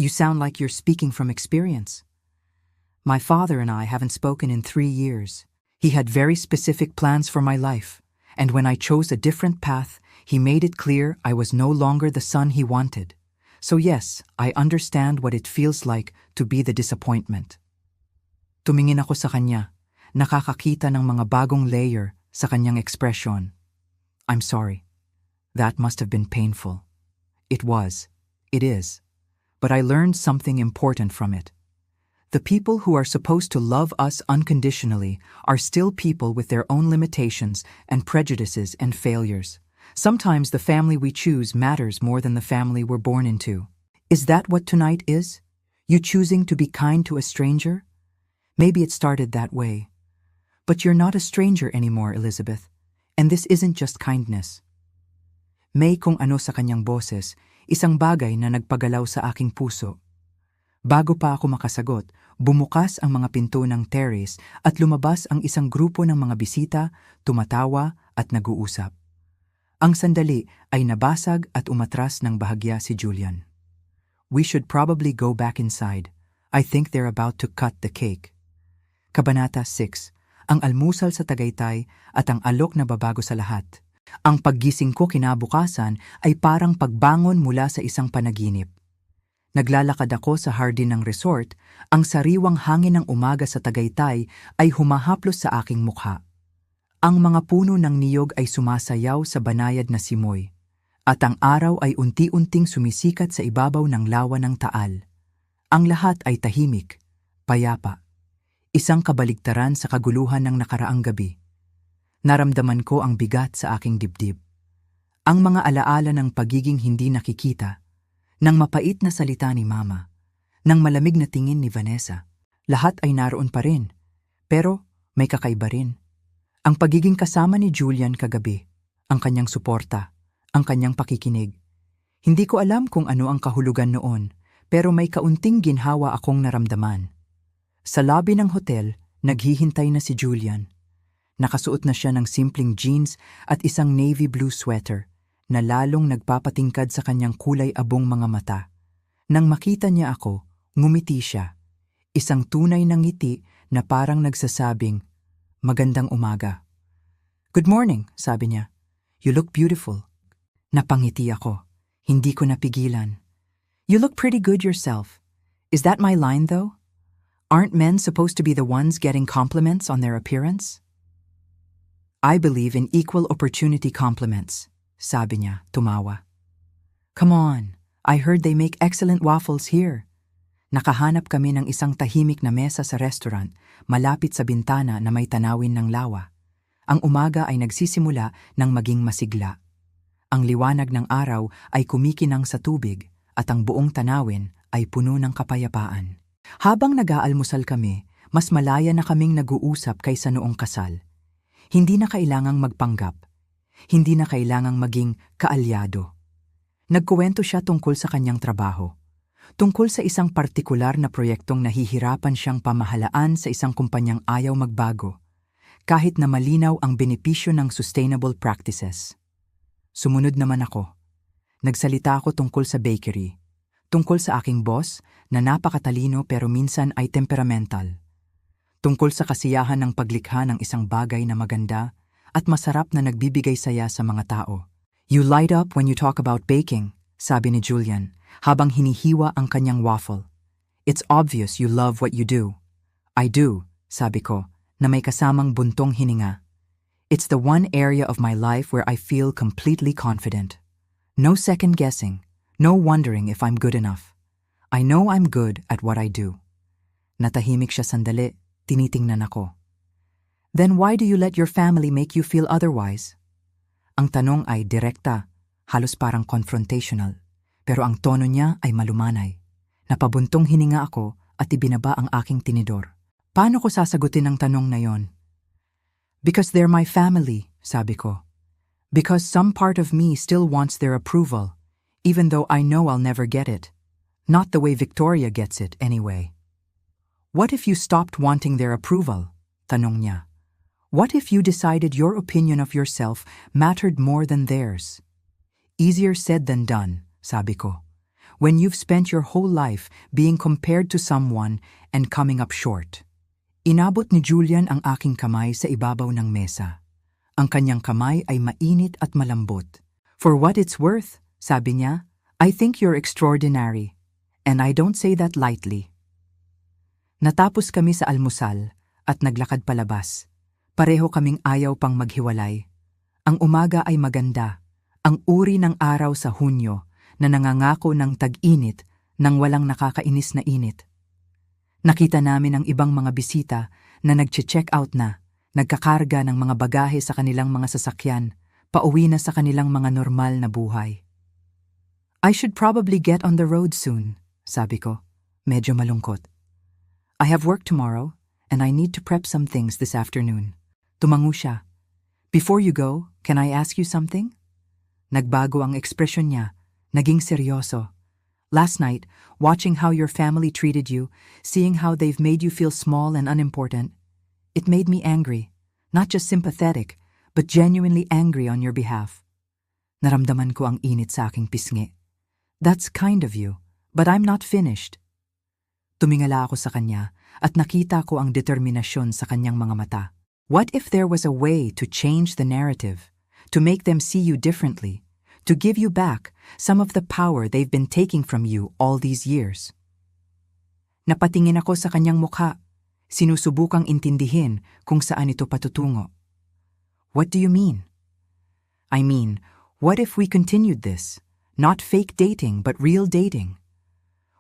You sound like you're speaking from experience. My father and I haven't spoken in 3 years. He had very specific plans for my life, and when I chose a different path, he made it clear I was no longer the son he wanted. So yes, I understand what it feels like to be the disappointment. Tumingin ako sa kanya, nakakakita ng mga bagong layer sa kanyang ekspresyon. "I'm sorry. That must have been painful." It was. It is. But I learned something important from it. The people who are supposed to love us unconditionally are still people with their own limitations and prejudices and failures. Sometimes the family we choose matters more than the family we're born into. Is that what tonight is? You choosing to be kind to a stranger? Maybe it started that way. But you're not a stranger anymore, Elizabeth. And this isn't just kindness. May kung ano sa kanyang boses, isang bagay na nagpagalaw sa aking puso. Bago pa ako makasagot, bumukas ang mga pinto ng terrace at lumabas ang isang grupo ng mga bisita, tumatawa at nag-uusap. Ang sandali ay nabasag at umatras ng bahagya si Julian. "We should probably go back inside. I think they're about to cut the cake." Kabanata 6. Ang almusal sa Tagaytay at ang alok na babago sa lahat. Ang paggising ko kinabukasan ay parang pagbangon mula sa isang panaginip. Naglalakad ako sa hardin ng resort, ang sariwang hangin ng umaga sa Tagaytay ay humahaplos sa aking mukha. Ang mga puno ng niyog ay sumasayaw sa banayad na simoy, at ang araw ay unti-unting sumisikat sa ibabaw ng lawa ng Taal. Ang lahat ay tahimik, payapa. Isang kabaligtaran sa kaguluhan ng nakaraang gabi. Naramdaman ko ang bigat sa aking dibdib. Ang mga alaala ng pagiging hindi nakikita, ng mapait na salita ni Mama, ng malamig na tingin ni Vanessa, lahat ay naroon pa rin. Pero may kakaiba rin. Ang pagiging kasama ni Julian kagabi, ang kanyang suporta, ang kanyang pakikinig. Hindi ko alam kung ano ang kahulugan noon, pero may kaunting ginhawa akong naramdaman. Sa lobby ng hotel, naghihintay na si Julian. Nakasuot na siya ng simpleng jeans at isang navy blue sweater na lalong nagpapatingkad sa kanyang kulay abong mga mata. Nang makita niya ako, ngumiti siya. Isang tunay na ngiti na parang nagsasabing, Magandang umaga. Good morning, sabi niya. You look beautiful. Napangiti ako. Hindi ko napigilan. You look pretty good yourself. Is that my line though? Aren't men supposed to be the ones getting compliments on their appearance? I believe in equal opportunity compliments, sabi niya, tumawa. Come on, I heard they make excellent waffles here. Nakahanap kami ng isang tahimik na mesa sa restaurant, malapit sa bintana na may tanawin ng lawa. Ang umaga ay nagsisimula ng maging masigla. Ang liwanag ng araw ay kumikinang sa tubig at ang buong tanawin ay puno ng kapayapaan. Habang nag-aalmusal kami, mas malaya na kaming nag-uusap kaysa noong kasal. Hindi na kailangang magpanggap. Hindi na kailangang maging kaalyado. Nagkuwento siya tungkol sa kanyang trabaho. Tungkol sa isang partikular na proyektong nahihirapan siyang pamahalaan sa isang kumpanyang ayaw magbago, kahit na malinaw ang benepisyo ng sustainable practices. Sumunod naman ako. Nagsalita ako tungkol sa bakery, tungkol sa aking boss na napakatalino pero minsan ay temperamental, tungkol sa kasiyahan ng paglikha ng isang bagay na maganda at masarap na nagbibigay saya sa mga tao. You light up when you talk about baking, sabi ni Julian, habang hinihiwa ang kanyang waffle. It's obvious you love what you do. I do, sabi ko, na may kasamang buntong hininga. It's the one area of my life where I feel completely confident. No second guessing, no wondering if I'm good enough. I know I'm good at what I do. Natahimik siya sandali, tinitingnan ako. Then why do you let your family make you feel otherwise? Ang tanong ay direkta, halos parang confrontational, pero ang tono niya ay malumanay. Napabuntong hininga ako at ibinaba ang aking tinidor. Paano ko sasagutin ang tanong na yon? Because they're my family, sabi ko. Because some part of me still wants their approval, even though I know I'll never get it. Not the way Victoria gets it, anyway. What if you stopped wanting their approval? Tanong niya. What if you decided your opinion of yourself mattered more than theirs? Easier said than done, sabi ko. When you've spent your whole life being compared to someone and coming up short. Inabot ni Julian ang aking kamay sa ibabaw ng mesa. Ang kanyang kamay ay mainit at malambot. For what it's worth, sabi niya, I think you're extraordinary. And I don't say that lightly. Natapos kami sa almusal at naglakad palabas. Pareho kaming ayaw pang maghiwalay. Ang umaga ay maganda. Ang uri ng araw sa Hunyo na nangangako ng tag-init nang walang nakakainis na init. Nakita namin ang ibang mga bisita na nagche-check out na, nagkakarga ng mga bagahe sa kanilang mga sasakyan, pauwi na sa kanilang mga normal na buhay. I should probably get on the road soon, sabi ko, medyo malungkot. I have work tomorrow and I need to prep some things this afternoon. Tumango siya. Before you go, can I ask you something? Nagbago ang ekspresyon niya, naging seryoso. Last night, watching how your family treated you, seeing how they've made you feel small and unimportant, it made me angry, not just sympathetic, but genuinely angry on your behalf. Naramdaman ko ang init sa aking pisngi. That's kind of you, but I'm not finished. Tumingala ako sa kanya at nakita ko ang determinasyon sa kanyang mga mata. What if there was a way to change the narrative, to make them see you differently, to give you back some of the power they've been taking from you all these years? Napatingin ako sa kanyang mukha, sinusubukang intindihin kung saan ito patutungo. What do you mean? I mean, what if we continued this? Not fake dating, but real dating.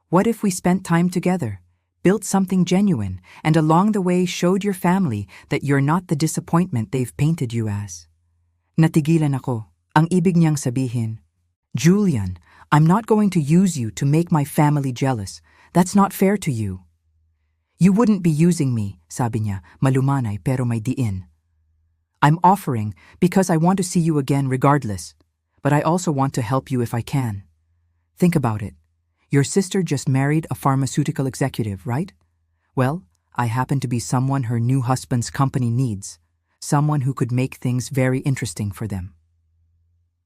What if we spent time together, built something genuine, and along the way showed your family that you're not the disappointment they've painted you as? Natigilan ako. Ang ibig niyang sabihin, Julian, I'm not going to use you to make my family jealous. That's not fair to you. You wouldn't be using me, sabi niya, malumanay pero may diin. I'm offering because I want to see you again regardless. But I also want to help you if I can. Think about it. Your sister just married a pharmaceutical executive, right? Well, I happen to be someone her new husband's company needs. Someone who could make things very interesting for them.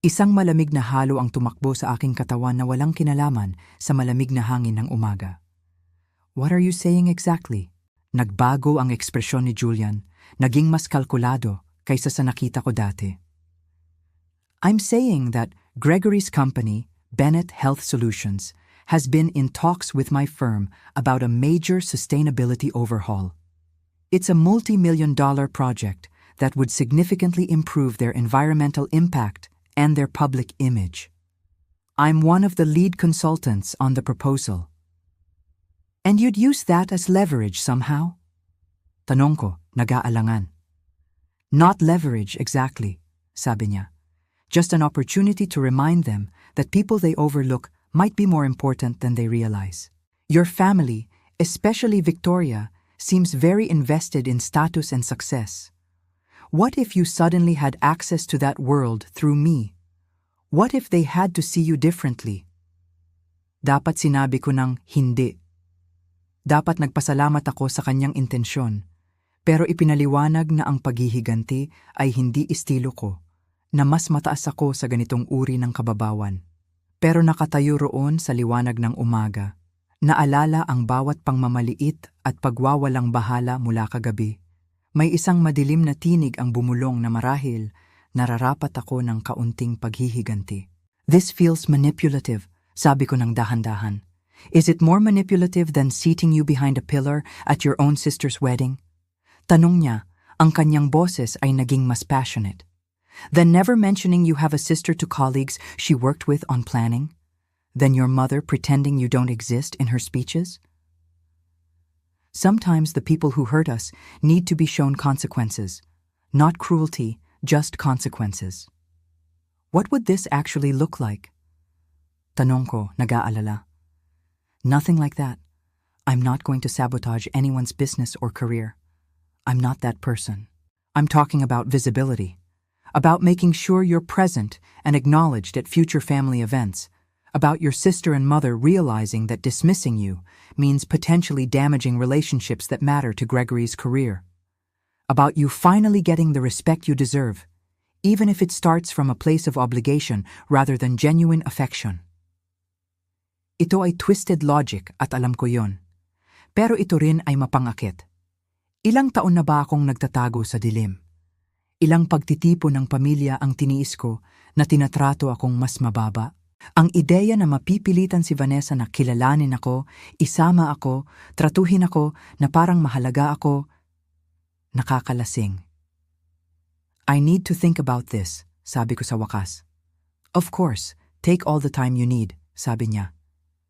Isang malamig na halo ang tumakbo sa aking katawan na walang kinalaman sa malamig na hangin ng umaga. What are you saying exactly? Nagbago ang ekspresyon ni Julian. naging mas kalkulado kaysa sa nakita ko dati. I'm saying that Gregory's company, Bennett Health Solutions, has been in talks with my firm about a major sustainability overhaul. It's a multi-million-dollar project that would significantly improve their environmental impact and their public image. I'm one of the lead consultants on the proposal. And you'd use that as leverage somehow? Tanong ko, nag-aalangan. Not leverage exactly, sabi niya. Just an opportunity to remind them that people they overlook might be more important than they realize. Your family, especially Victoria, seems very invested in status and success. What if you suddenly had access to that world through me? What if they had to see you differently? Dapat sinabi ko ng hindi. Dapat nagpasalamat ako sa kanyang intensyon, pero ipinaliwanag na ang paghihiganti ay hindi estilo ko, na mas mataas ako sa ganitong uri ng kababawan. Pero nakatayo roon sa liwanag ng umaga, naalala ang bawat pangmamaliit at pagwawalang bahala mula kagabi. May isang madilim na tinig ang bumulong na marahil nararapat ako ng kaunting paghihiganti. This feels manipulative, sabi ko ng dahan-dahan. Is it more manipulative than seating you behind a pillar at your own sister's wedding? Tanong niya, ang kanyang boses ay naging mas passionate. Then never mentioning you have a sister to colleagues she worked with on planning? Then your mother pretending you don't exist in her speeches? Sometimes the people who hurt us need to be shown consequences. Not cruelty, just consequences. What would this actually look like? Tanong ko, nag-aalala. Nothing like that. I'm not going to sabotage anyone's business or career. I'm not that person. I'm talking about visibility, about making sure you're present and acknowledged at future family events, about your sister and mother realizing that dismissing you means potentially damaging relationships that matter to Gregory's career, about you finally getting the respect you deserve, even if it starts from a place of obligation rather than genuine affection. Ito ay twisted logic at alam ko yon. Pero ito rin ay mapangakit. Ilang taon na ba akong nagtatago sa dilim? Ilang pagtitipon ng pamilya ang tiniis ko na tinatrato akong mas mababa? Ang ideya na mapipilitan si Vanessa na kilalanin ako, isama ako, tratuhin ako na parang mahalaga ako, nakakalasing. I need to think about this, sabi ko sa wakas. Of course, take all the time you need, sabi niya.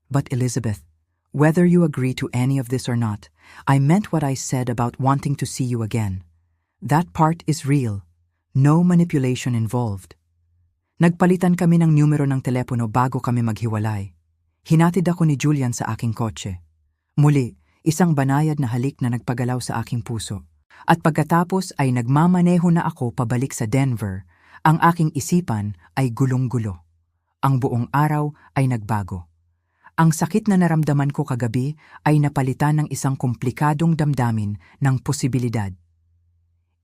But Elizabeth, whether you agree to any of this or not, I meant what I said about wanting to see you again. That part is real. No manipulation involved. Nagpalitan kami ng numero ng telepono bago kami maghiwalay. Hinatid ako ni Julian sa aking kotse. Muli, isang banayad na halik na nagpagalaw sa aking puso. At pagkatapos ay nagmamaneho na ako pabalik sa Denver, ang aking isipan ay gulong-gulo. Ang buong araw ay nagbago. Ang sakit na naramdaman ko kagabi ay napalitan ng isang komplikadong damdamin ng posibilidad.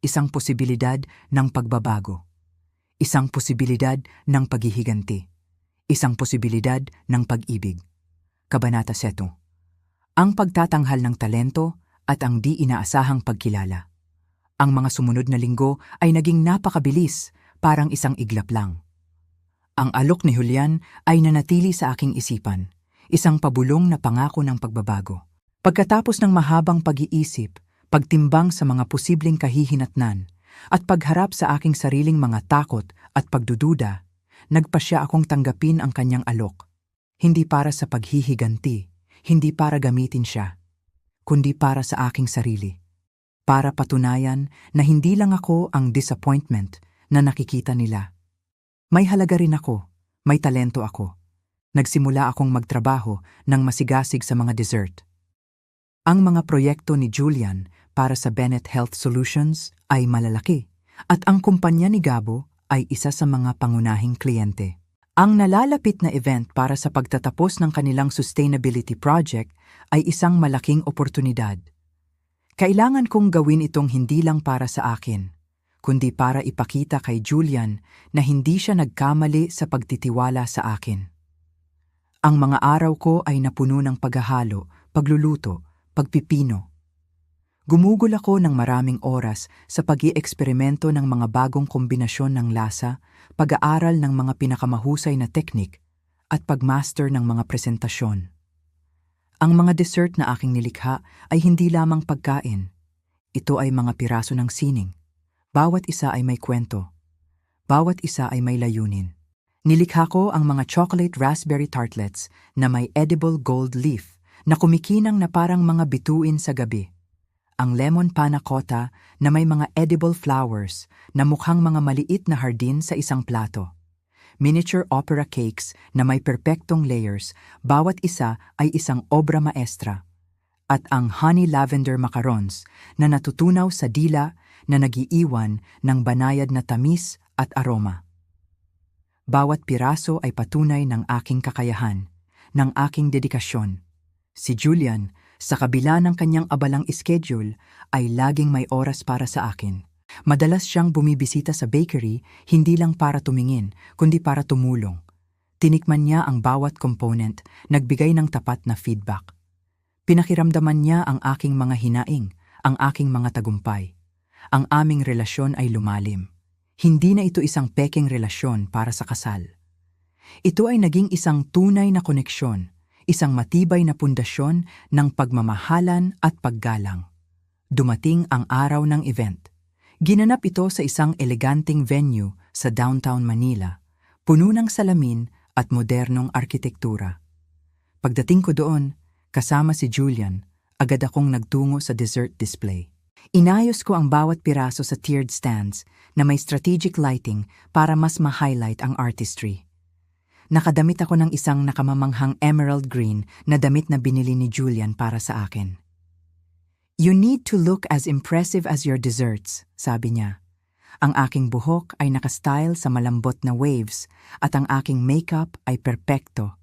Isang posibilidad ng pagbabago. Isang posibilidad ng paghihiganti. Isang posibilidad ng pag-ibig. Kabanata 7. Ang pagtatanghal ng talento at ang di inaasahang pagkilala. Ang mga sumunod na linggo ay naging napakabilis, parang isang iglap lang. Ang alok ni Julian ay nanatili sa aking isipan. Isang pabulong na pangako ng pagbabago. Pagkatapos ng mahabang pag-iisip, pagtimbang sa mga posibleng kahihinatnan, at pagharap sa aking sariling mga takot at pagdududa, nagpasya akong tanggapin ang kanyang alok. Hindi para sa paghihiganti, hindi para gamitin siya, kundi para sa aking sarili. Para patunayan na hindi lang ako ang disappointment na nakikita nila. May halaga rin ako, may talento ako. Nagsimula akong magtrabaho ng masigasig sa mga dessert. Ang mga proyekto ni Julian para sa Bennett Health Solutions ay malalaki at ang kumpanya ni Gabo ay isa sa mga pangunahing kliyente. Ang nalalapit na event para sa pagtatapos ng kanilang sustainability project ay isang malaking oportunidad. Kailangan kong gawin itong hindi lang para sa akin, kundi para ipakita kay Julian na hindi siya nagkamali sa pagtitiwala sa akin. Ang mga araw ko ay napuno ng paghahalo, pagluluto, pagpipino. Gumugol ako ng maraming oras sa pag-iexperimento ng mga bagong kombinasyon ng lasa, pag-aaral ng mga pinakamahusay na teknik, at pagmaster ng mga presentasyon. Ang mga dessert na aking nilikha ay hindi lamang pagkain. Ito ay mga piraso ng sining. Bawat isa ay may kwento. Bawat isa ay may layunin. Nilikha ko ang mga chocolate raspberry tartlets na may edible gold leaf na kumikinang na parang mga bituin sa gabi. Ang lemon panna cotta na may mga edible flowers na mukhang mga maliit na hardin sa isang plato. Miniature opera cakes na may perpektong layers, bawat isa ay isang obra maestra. At ang honey lavender macarons na natutunaw sa dila na nagiiwan ng banayad na tamis at aroma. Bawat piraso ay patunay ng aking kakayahan, ng aking dedikasyon. Si Julian, sa kabila ng kanyang abalang schedule, ay laging may oras para sa akin. Madalas siyang bumibisita sa bakery hindi lang para tumingin, kundi para tumulong. Tinikman niya ang bawat component, nagbigay ng tapat na feedback. Pinakiramdaman niya ang aking mga hinaing, ang aking mga tagumpay. Ang aming relasyon ay lumalim. Hindi na ito isang pekeng relasyon para sa kasal. Ito ay naging isang tunay na koneksyon, isang matibay na pundasyon ng pagmamahalan at paggalang. Dumating ang araw ng event. Ginanap ito sa isang eleganteng venue sa downtown Manila, puno ng salamin at modernong arkitektura. Pagdating ko doon, kasama si Julian, agad akong nagtungo sa dessert display. Inayos ko ang bawat piraso sa tiered stands na may strategic lighting para mas ma-highlight ang artistry. Nakadamit ako ng isang nakamamanghang emerald green na damit na binili ni Julian para sa akin. "You need to look as impressive as your desserts," sabi niya. Ang aking buhok ay nakastyle sa malambot na waves at ang aking makeup ay perpekto.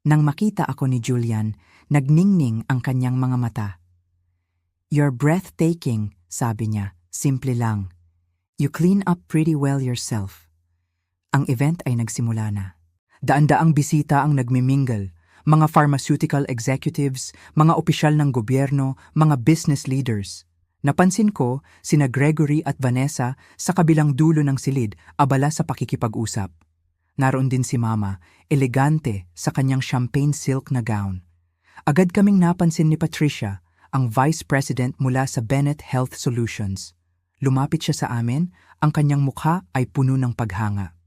Nang makita ako ni Julian, nagningning ang kanyang mga mata. "You're breathtaking," sabi niya, simple lang. "You clean up pretty well yourself." Ang event ay nagsimula na. Daan-daang bisita ang nagmimingle, mga pharmaceutical executives, mga opisyal ng gobyerno, mga business leaders. Napansin ko sina Gregory at Vanessa sa kabilang dulo ng silid, abala sa pakikipag-usap. Naroon din si Mama, elegante sa kanyang champagne silk na gown. Agad kaming napansin ni Patricia, ang Vice President mula sa Bennett Health Solutions. Lumapit siya sa amin, ang kanyang mukha ay puno ng paghanga.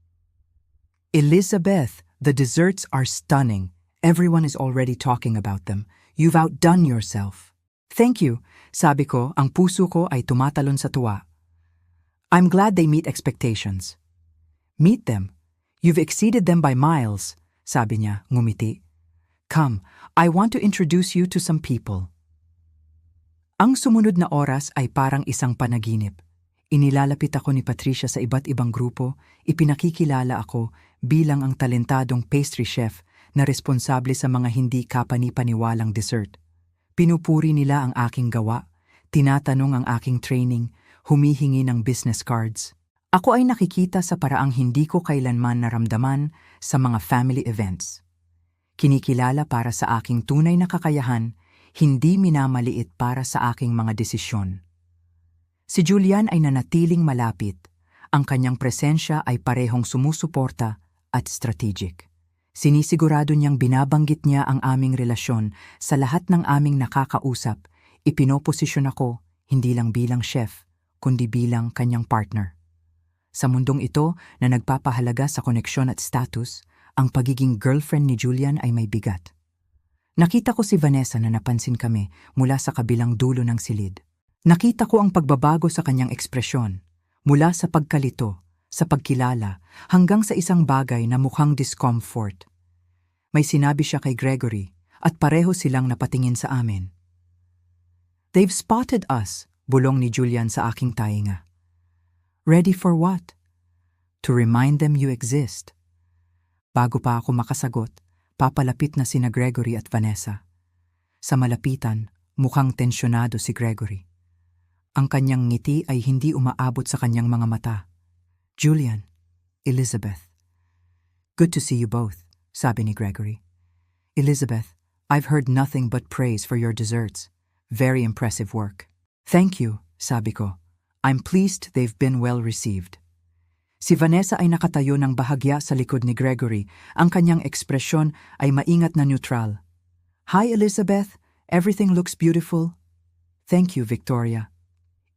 "Elizabeth, the desserts are stunning. Everyone is already talking about them. You've outdone yourself." "Thank you," sabi ko, ang puso ko ay tumatalon sa tuwa. "I'm glad they meet expectations." "Meet them? You've exceeded them by miles," sabi niya, ngumiti. "Come, I want to introduce you to some people." Ang sumunod na oras ay parang isang panaginip. Inilalapit ako ni Patricia sa iba't ibang grupo, ipinakikilala ako bilang ang talentadong pastry chef na responsable sa mga hindi kapani-paniwalang dessert. Pinupuri nila ang aking gawa, tinatanong ang aking training, humihingi ng business cards. Ako ay nakikita sa paraang hindi ko kailanman naramdaman sa mga family events. Kinikilala para sa aking tunay na kakayahan, hindi minamaliit para sa aking mga desisyon. Si Julian ay nanatiling malapit. Ang kanyang presensya ay parehong sumusuporta at strategic. Sinisigurado niyang binabanggit niya ang aming relasyon sa lahat ng aming nakakausap. Ipinoposisyon ako hindi lang bilang chef, kundi bilang kanyang partner. Sa mundong ito na nagpapahalaga sa koneksyon at status, ang pagiging girlfriend ni Julian ay may bigat. Nakita ko si Vanessa na napansin kami mula sa kabilang dulo ng silid. Nakita ko ang pagbabago sa kanyang ekspresyon, mula sa pagkalito, sa pagkilala, hanggang sa isang bagay na mukhang discomfort. May sinabi siya kay Gregory at pareho silang napatingin sa amin. "They've spotted us," bulong ni Julian sa aking tainga. "Ready for what?" "To remind them you exist." Bago pa ako makasagot, papalapit na sina Gregory at Vanessa. Sa malapitan, mukhang tensyonado si Gregory. Ang kanyang ngiti ay hindi umaabot sa kanyang mga mata. "Julian, Elizabeth." "Good to see you both," sabi ni Gregory. "Elizabeth, I've heard nothing but praise for your desserts. Very impressive work." Thank you, sabi ko. I'm pleased they've been well received. Si Vanessa ay nakatayo ng bahagya sa likod ni Gregory. Ang kanyang ekspresyon ay maingat na neutral. Hi Elizabeth, everything looks beautiful. Thank you, Victoria.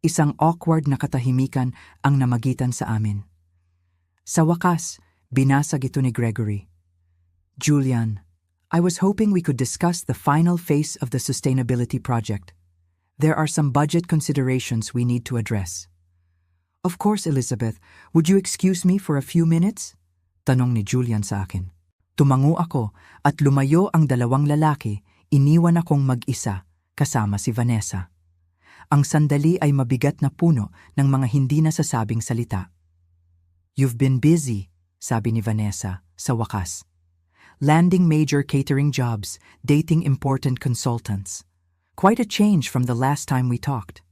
Isang awkward na katahimikan ang namagitan sa amin. Sa wakas, binasag ito ni Gregory. Julian, I was hoping we could discuss the final phase of the sustainability project. There are some budget considerations we need to address. Of course, Elizabeth, would you excuse me for a few minutes? Tanong ni Julian sa akin. Tumango ako at lumayo ang dalawang lalaki, iniwan akong mag-isa kasama si Vanessa. Ang sandali ay mabigat na puno ng mga hindi nasasabing salita. You've been busy, sabi ni Vanessa sa wakas. Landing major catering jobs, dating important consultants. Quite a change from the last time we talked.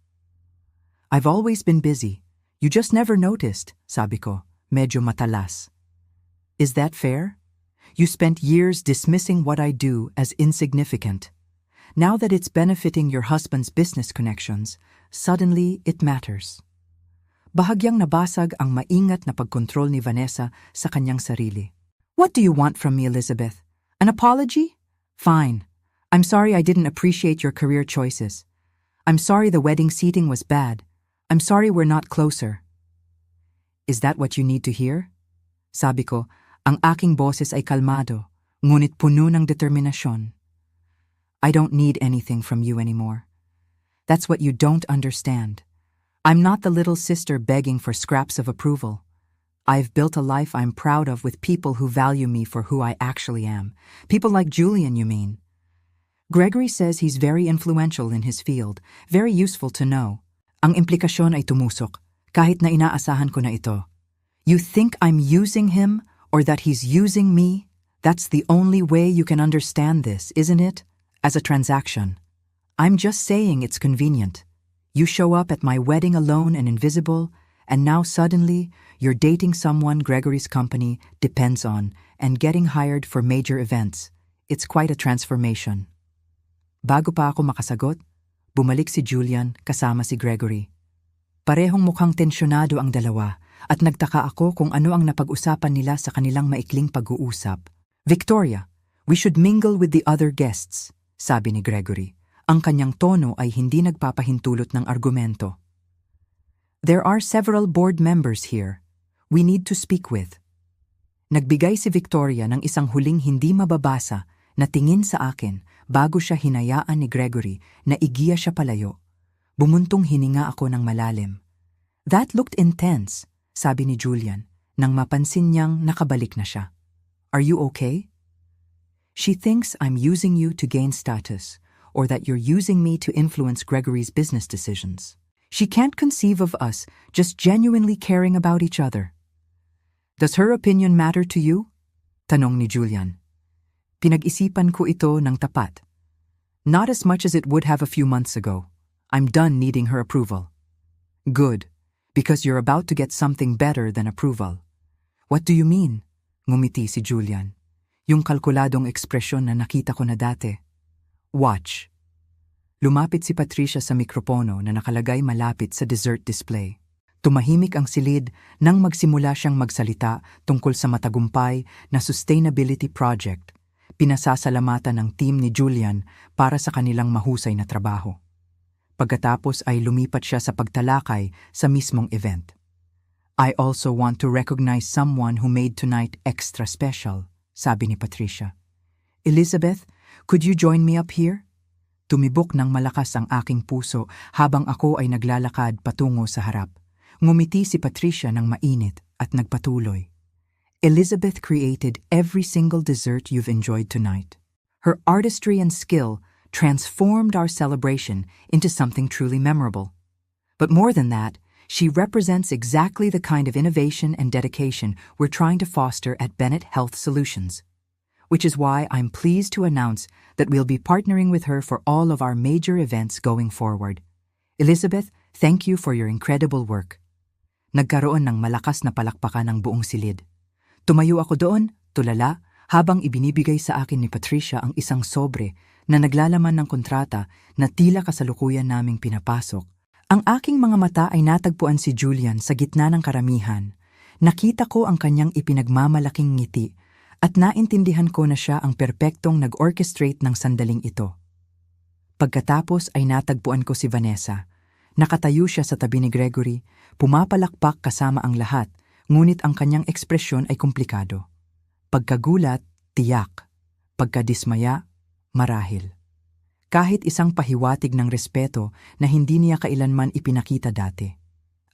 I've always been busy. You just never noticed, sabi ko, medyo matalas. Is that fair? You spent years dismissing what I do as insignificant. Now that it's benefiting your husband's business connections, suddenly it matters. Bahagyang nabasag ang maingat na pagkontrol ni Vanessa sa kanyang sarili. What do you want from me, Elizabeth? An apology? Fine. I'm sorry I didn't appreciate your career choices. I'm sorry the wedding seating was bad. I'm sorry we're not closer. Is that what you need to hear? Sabi ko, ang aking boses ay kalmado, ngunit puno ng determinasyon. I don't need anything from you anymore. That's what you don't understand. I'm not the little sister begging for scraps of approval. I've built a life I'm proud of with people who value me for who I actually am. People like Julian, you mean? Gregory says he's very influential in his field, very useful to know. Ang implikasyon ay tumusok, kahit na inaasahan ko na ito. You think I'm using him, or that he's using me? That's the only way you can understand this, isn't it? As a transaction. I'm just saying it's convenient. You show up at my wedding alone and invisible, and now suddenly, you're dating someone Gregory's company depends on and getting hired for major events. It's quite a transformation. Bago pa ako makasagot, bumalik si Julian kasama si Gregory. Parehong mukhang tensyonado ang dalawa at nagtaka ako kung ano ang napag-usapan nila sa kanilang maikling pag-uusap. Victoria, we should mingle with the other guests, sabi ni Gregory. Ang kanyang tono ay hindi nagpapahintulot ng argumento. There are several board members here. We need to speak with. Nagbigay si Victoria ng isang huling hindi mababasa na tingin sa akin bago siya hinayaan ni Gregory na igiya siya palayo. Bumuntong hininga ako ng malalim. That looked intense, sabi ni Julian, nang mapansin niyang nakabalik na siya. Are you okay? She thinks I'm using you to gain status, or that you're using me to influence Gregory's business decisions. She can't conceive of us just genuinely caring about each other. Does her opinion matter to you? Tanong ni Julian. Pinag-isipan ko ito ng tapat. Not as much as it would have a few months ago. I'm done needing her approval. Good, because you're about to get something better than approval. What do you mean? Ngumiti si Julian. Yung kalkuladong ekspresyon na nakita ko na dati. Watch. Lumapit si Patricia sa mikropono na nakalagay malapit sa dessert display. Tumahimik ang silid nang magsimula siyang magsalita tungkol sa matagumpay na sustainability project. Pinasasalamatan ng team ni Julian para sa kanilang mahusay na trabaho. Pagkatapos ay lumipat siya sa pagtalakay sa mismong event. I also want to recognize someone who made tonight extra special, sabi ni Patricia. Elizabeth, could you join me up here? Tumibok ng malakas ang aking puso habang ako ay naglalakad patungo sa harap. Ngumiti si Patricia ng mainit at nagpatuloy. Elizabeth created every single dessert you've enjoyed tonight. Her artistry and skill transformed our celebration into something truly memorable. But more than that, she represents exactly the kind of innovation and dedication we're trying to foster at Bennett Health Solutions. Which is why I'm pleased to announce that we'll be partnering with her for all of our major events going forward. Elizabeth, thank you for your incredible work. Nagkaroon ng malakas na palakpakan ng buong silid. Tumayo ako doon, tulala, habang ibinibigay sa akin ni Patricia ang isang sobre na naglalaman ng kontrata na tila kasalukuyan naming pinapasok Ang aking mga mata ay natagpuan si Julian sa gitna ng karamihan. Nakita ko ang kanyang ipinagmamalaking ngiti at naintindihan ko na siya ang perpektong nag-orchestrate ng sandaling ito. Pagkatapos ay natagpuan ko si Vanessa. Nakatayo siya sa tabi ni Gregory, pumapalakpak kasama ang lahat, ngunit ang kanyang ekspresyon ay komplikado. Pagkagulat, tiyak. Pagkadismaya, marahil. Kahit isang pahiwatig ng respeto na hindi niya kailanman ipinakita dati.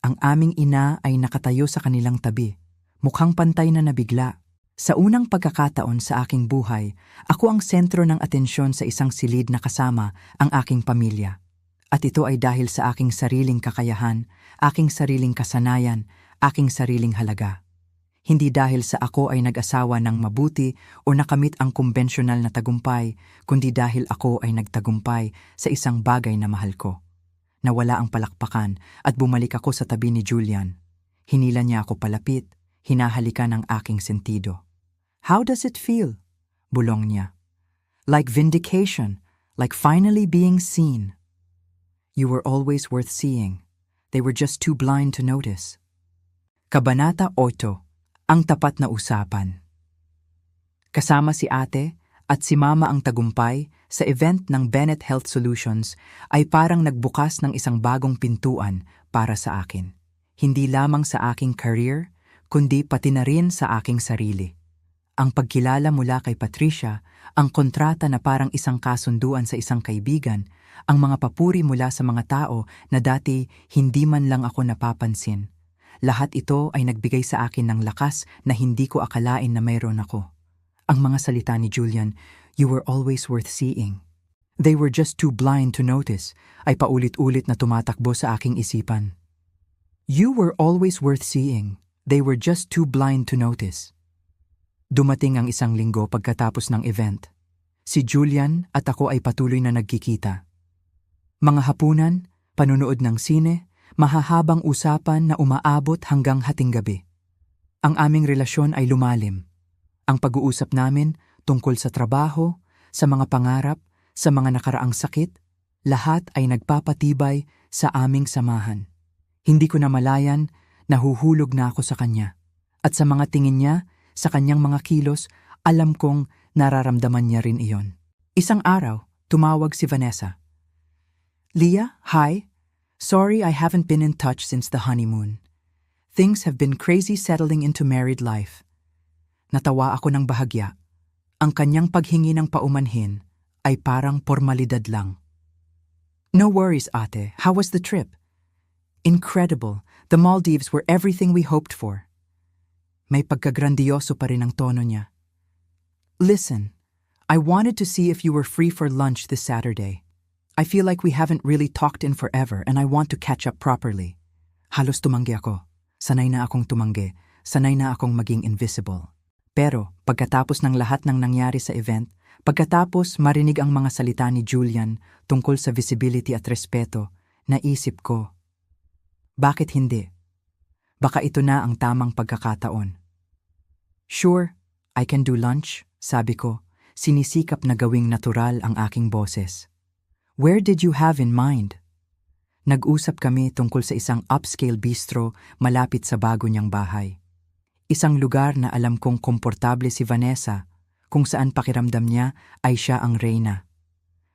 Ang aming ina ay nakatayo sa kanilang tabi, mukhang pantay na nabigla. Sa unang pagkakataon sa aking buhay, ako ang sentro ng atensyon sa isang silid na kasama ang aking pamilya. At ito ay dahil sa aking sariling kakayahan, aking sariling kasanayan, aking sariling halaga. Hindi dahil sa ako ay nag-asawa ng mabuti o nakamit ang kumbensyonal na tagumpay, kundi dahil ako ay nagtagumpay sa isang bagay na mahal ko. Nawala ang palakpakan at bumalik ako sa tabi ni Julian. Hinila niya ako palapit, hinahalikan ang aking sentido. "How does it feel?" bulong niya. "Like vindication, like finally being seen. You were always worth seeing. They were just too blind to notice." Kabanata 8. Ang tapat na usapan. Kasama si ate at si mama ang tagumpay sa event ng Bennett Health Solutions ay parang nagbukas ng isang bagong pintuan para sa akin. Hindi lamang sa aking career, kundi pati na rin sa aking sarili. Ang pagkilala mula kay Patricia, ang kontrata na parang isang kasunduan sa isang kaibigan, ang mga papuri mula sa mga tao na dati hindi man lang ako napapansin. Lahat ito ay nagbigay sa akin ng lakas na hindi ko akalain na mayroon ako. Ang mga salita ni Julian, "You were always worth seeing. They were just too blind to notice," ay paulit-ulit na tumatakbo sa aking isipan. You were always worth seeing. They were just too blind to notice. Dumating ang isang linggo pagkatapos ng event. Si Julian at ako ay patuloy na nagkikita. Mga hapunan, panunood ng sine, mahahabang usapan na umaabot hanggang hating gabi. Ang aming relasyon ay lumalim. Ang pag-uusap namin tungkol sa trabaho, sa mga pangarap, sa mga nakaraang sakit, lahat ay nagpapatibay sa aming samahan. Hindi ko namalayan, nahuhulog na ako sa kanya. At sa mga tingin niya, sa kanyang mga kilos, alam kong nararamdaman niya rin iyon. Isang araw, tumawag si Vanessa. "Leah, hi. Sorry I haven't been in touch since the honeymoon. Things have been crazy settling into married life." Natawa ako ng bahagya. Ang kanyang paghingi ng paumanhin ay parang formalidad lang. "No worries, ate. How was the trip?" "Incredible. The Maldives were everything we hoped for." May pagkagrandioso pa rin ang tono niya. "Listen, I wanted to see if you were free for lunch this Saturday. I feel like we haven't really talked in forever and I want to catch up properly." Halos tumanggi ako. Sanay na akong tumanggi. Sanay na akong maging invisible. Pero pagkatapos ng lahat ng nangyari sa event, pagkatapos marinig ang mga salita ni Julian tungkol sa visibility at respeto, naisip ko, bakit hindi? Baka ito na ang tamang pagkakataon. "Sure, I can do lunch," sabi ko, sinisikap na gawing natural ang aking boses. "Where did you have in mind?" Nag-usap kami tungkol sa isang upscale bistro malapit sa bago niyang bahay. Isang lugar na alam kong komportable si Vanessa, kung saan pakiramdam niya ay siya ang reyna.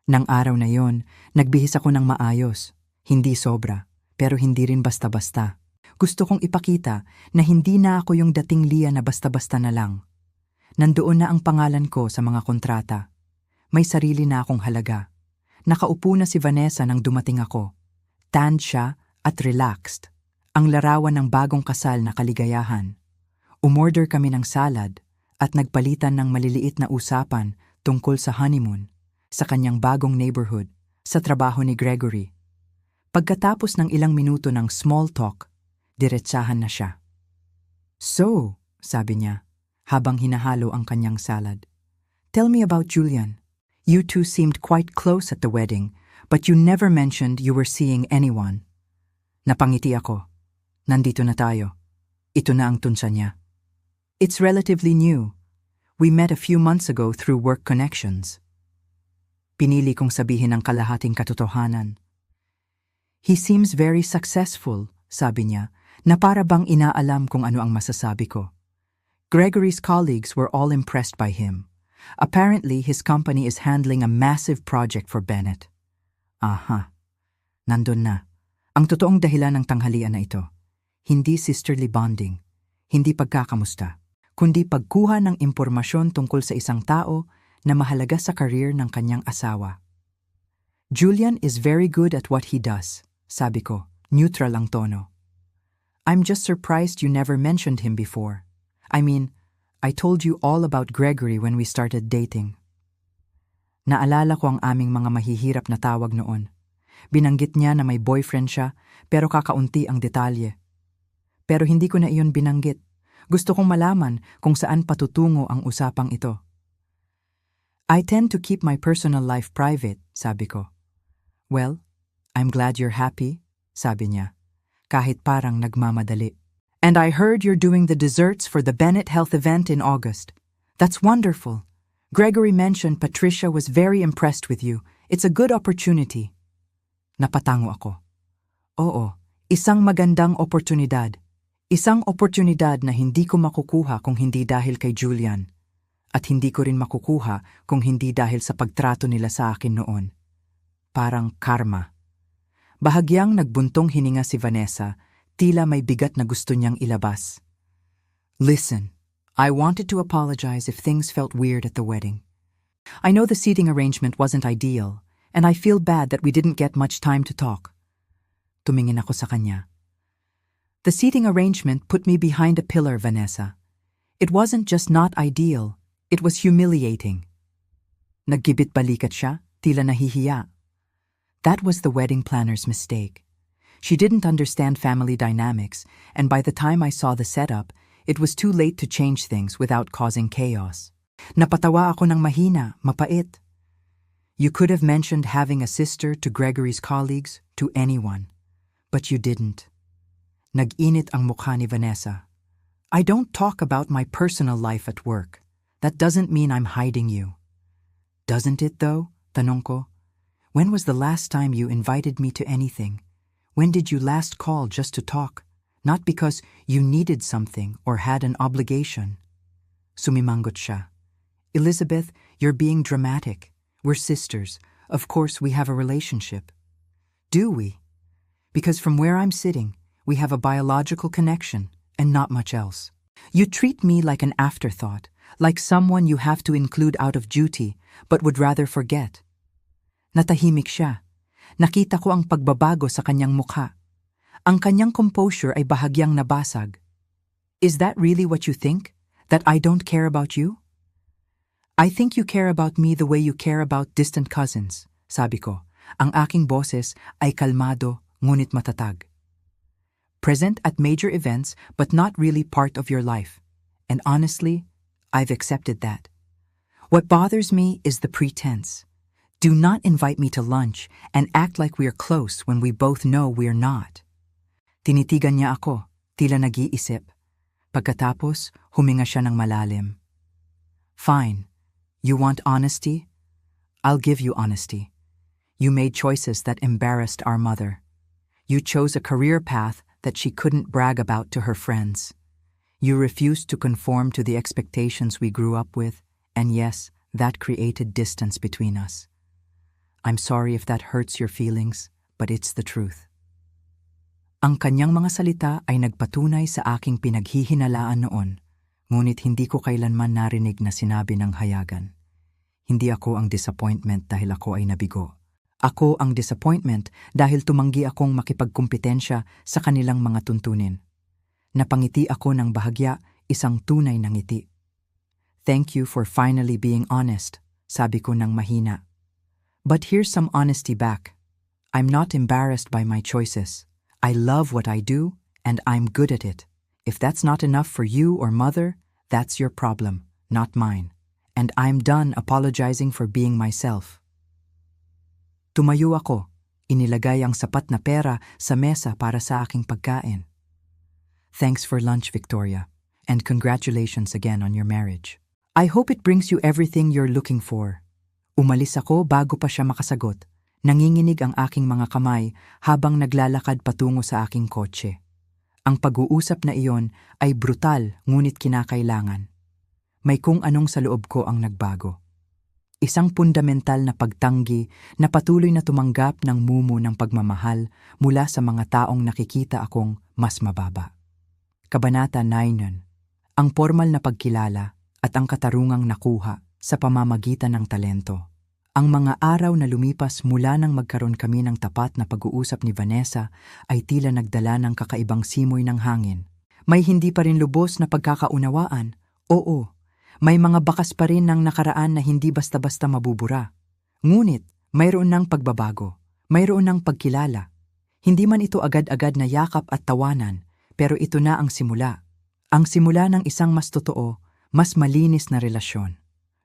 Nang araw na yon, nagbihis ako ng maayos, hindi sobra, pero hindi rin basta-basta. Gusto kong ipakita na hindi na ako yung dating Leah na basta-basta na lang. Nandoon na ang pangalan ko sa mga kontrata. May sarili na akong halaga. Nakaupo na si Vanessa nang dumating ako. Tanned siya at relaxed. Ang larawan ng bagong kasal na kaligayahan. Umorder kami ng salad at nagpalitan ng maliliit na usapan tungkol sa honeymoon, sa kanyang bagong neighborhood, sa trabaho ni Gregory. Pagkatapos ng ilang minuto ng small talk, diretsahan na siya. "So," sabi niya, habang hinahalo ang kanyang salad, "tell me about Julian. You two seemed quite close at the wedding, but you never mentioned you were seeing anyone." Napangiti ako. Nandito na tayo. Ito na ang tunsa niya. "It's relatively new. We met a few months ago through work connections." Pinili kong sabihin ang kalahating katotohanan. He seems very successful, sabi niya, na para bang inaalam kung ano ang masasabi ko. Gregory's colleagues were all impressed by him. Apparently, his company is handling a massive project for Bennett. Aha, nandun na. Ang totoong dahilan ng tanghalian na ito. Hindi sisterly bonding, hindi pagkakamusta, kundi pagkuha ng impormasyon tungkol sa isang tao na mahalaga sa career ng kanyang asawa. Julian is very good at what he does, sabi ko, neutral ang tono. I'm just surprised you never mentioned him before. I mean, I told you all about Gregory when we started dating. Naalala ko ang aming mga mahihirap na tawag noon. Binanggit niya na may boyfriend siya, pero kakaunti ang detalye. Pero hindi ko na iyon binanggit. Gusto kong malaman kung saan patutungo ang usapang ito. I tend to keep my personal life private, sabi ko. Well, I'm glad you're happy, sabi niya, kahit parang nagmamadali. And I heard you're doing the desserts for the Bennett Health event in August. That's wonderful. Gregory mentioned Patricia was very impressed with you. It's a good opportunity. Napatango ako. Oo, isang magandang oportunidad. Isang oportunidad na hindi ko makukuha kung hindi dahil kay Julian. At hindi ko rin makukuha kung hindi dahil sa pagtrato nila sa akin noon. Parang karma. Bahagyang nagbuntong hininga si Vanessa, tila may bigat na gusto niyang ilabas. Listen, I wanted to apologize if things felt weird at the wedding. I know the seating arrangement wasn't ideal, and I feel bad that we didn't get much time to talk. Tumingin ako sa kanya. The seating arrangement put me behind a pillar, Vanessa. It wasn't just not ideal, it was humiliating. Naggibit-balikat siya, tila nahihiya. That was the wedding planner's mistake. She didn't understand family dynamics, and by the time I saw the setup, it was too late to change things without causing chaos. Napatawa ako ng mahina, mapait. You could have mentioned having a sister to Gregory's colleagues, to anyone. But you didn't. Nag-init ang mukha ni Vanessa. I don't talk about my personal life at work. That doesn't mean I'm hiding you. Doesn't it though? Tanong ko. When was the last time you invited me to anything? When did you last call just to talk? Not because you needed something or had an obligation. Sumimangot siya. Elizabeth, you're being dramatic. We're sisters. Of course we have a relationship. Do we? Because from where I'm sitting, we have a biological connection and not much else. You treat me like an afterthought, like someone you have to include out of duty but would rather forget. Natahimik siya. Nakita ko ang pagbabago sa kanyang mukha. Ang kanyang composure ay bahagyang nabasag. Is that really what you think? That I don't care about you? I think you care about me the way you care about distant cousins, sabi ko. Ang aking boses ay kalmado ngunit matatag. Present at major events but not really part of your life. And honestly, I've accepted that. What bothers me is the pretense. Do not invite me to lunch and act like we are close when we both know we are not. Tinitigan niya ako, tila nag-iisip. Pagkatapos, huminga siya ng malalim. Fine. You want honesty? I'll give you honesty. You made choices that embarrassed our mother. You chose a career path that she couldn't brag about to her friends. You refused to conform to the expectations we grew up with, and yes, that created distance between us. I'm sorry if that hurts your feelings, but it's the truth. Ang kanyang mga salita ay nagpatunay sa aking pinaghihinalaan noon, ngunit hindi ko kailanman narinig na sinabi ng hayagan. Hindi ako ang disappointment dahil ako ay nabigo. Ako ang disappointment dahil tumanggi akong makipagkumpetensya sa kanilang mga tuntunin. Napangiti ako ng bahagya, isang tunay na ngiti. Thank you for finally being honest, sabi ko ng mahina. But here's some honesty back. I'm not embarrassed by my choices. I love what I do, and I'm good at it. If that's not enough for you or mother, that's your problem, not mine. And I'm done apologizing for being myself. Tumayo ako, inilagay ang sapat na pera sa mesa para sa aking pagkain. Thanks for lunch, Victoria, and congratulations again on your marriage. I hope it brings you everything you're looking for. Umalis ako bago pa siya makasagot. Nanginginig ang aking mga kamay habang naglalakad patungo sa aking kotse. Ang pag-uusap na iyon ay brutal ngunit kinakailangan. May kung anong sa loob ko ang nagbago. Isang fundamental na pagtanggi na patuloy na tumanggap ng mumu ng pagmamahal mula sa mga taong nakikita akong mas mababa. Kabanata 9. Ang formal na pagkilala at ang katarungang nakuha sa pamamagitan ng talento. Ang mga araw na lumipas mula nang magkaroon kami ng tapat na pag-uusap ni Vanessa ay tila nagdala ng kakaibang simoy ng hangin. May hindi pa rin lubos na pagkakaunawaan. Oo, may mga bakas pa rin ng nakaraan na hindi basta-basta mabubura. Ngunit, mayroon ng pagbabago, mayroon ng pagkilala. Hindi man ito agad-agad na yakap at tawanan, pero ito na ang simula. Ang simula ng isang mas totoo, mas malinis na relasyon.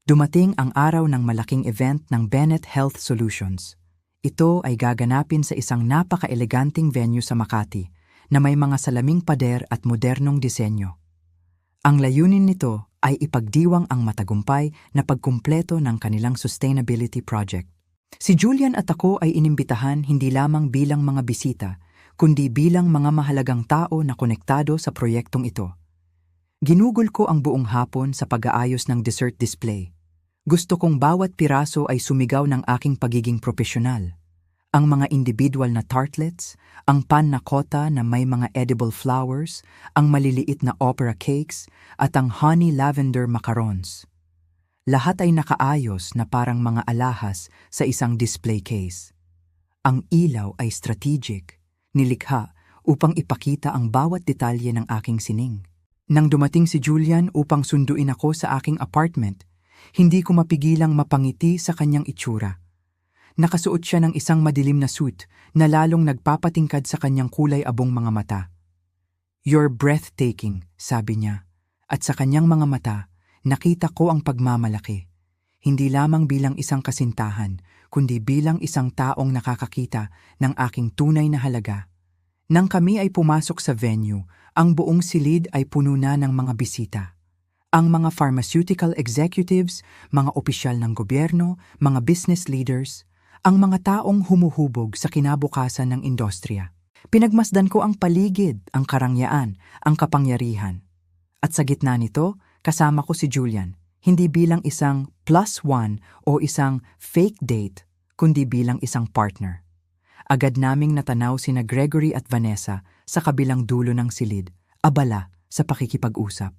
Dumating ang araw ng malaking event ng Bennett Health Solutions. Ito ay gaganapin sa isang napaka-eleganting venue sa Makati na may mga salaming pader at modernong disenyo. Ang layunin nito ay ipagdiwang ang matagumpay na pagkumpleto ng kanilang sustainability project. Si Julian at ako ay inimbitahan hindi lamang bilang mga bisita, kundi bilang mga mahalagang tao na konektado sa proyektong ito. Ginugol ko ang buong hapon sa pag-aayos ng dessert display. Gusto kong bawat piraso ay sumigaw ng aking pagiging profesional. Ang mga individual na tartlets, ang panna cotta na may mga edible flowers, ang maliliit na opera cakes, at ang honey lavender macarons. Lahat ay nakaayos na parang mga alahas sa isang display case. Ang ilaw ay strategic, nilikha upang ipakita ang bawat detalye ng aking sining. Nang dumating si Julian upang sunduin ako sa aking apartment, hindi ko mapigilang mapangiti sa kanyang itsura. Nakasuot siya ng isang madilim na suit na lalong nagpapatingkad sa kanyang kulay abong mga mata. "You're breathtaking," sabi niya. At sa kanyang mga mata, nakita ko ang pagmamalaki. Hindi lamang bilang isang kasintahan, kundi bilang isang taong nakakakita ng aking tunay na halaga. Nang kami ay pumasok sa venue, ang buong silid ay puno na ng mga bisita. Ang mga pharmaceutical executives, mga opisyal ng gobyerno, mga business leaders, ang mga taong humuhubog sa kinabukasan ng industriya. Pinagmasdan ko ang paligid, ang karangyaan, ang kapangyarihan. At sa gitna nito, kasama ko si Julian, hindi bilang isang +1 o isang fake date, kundi bilang isang partner. Agad naming natanaw sina Gregory at Vanessa sa kabilang dulo ng silid, abala sa pakikipag-usap.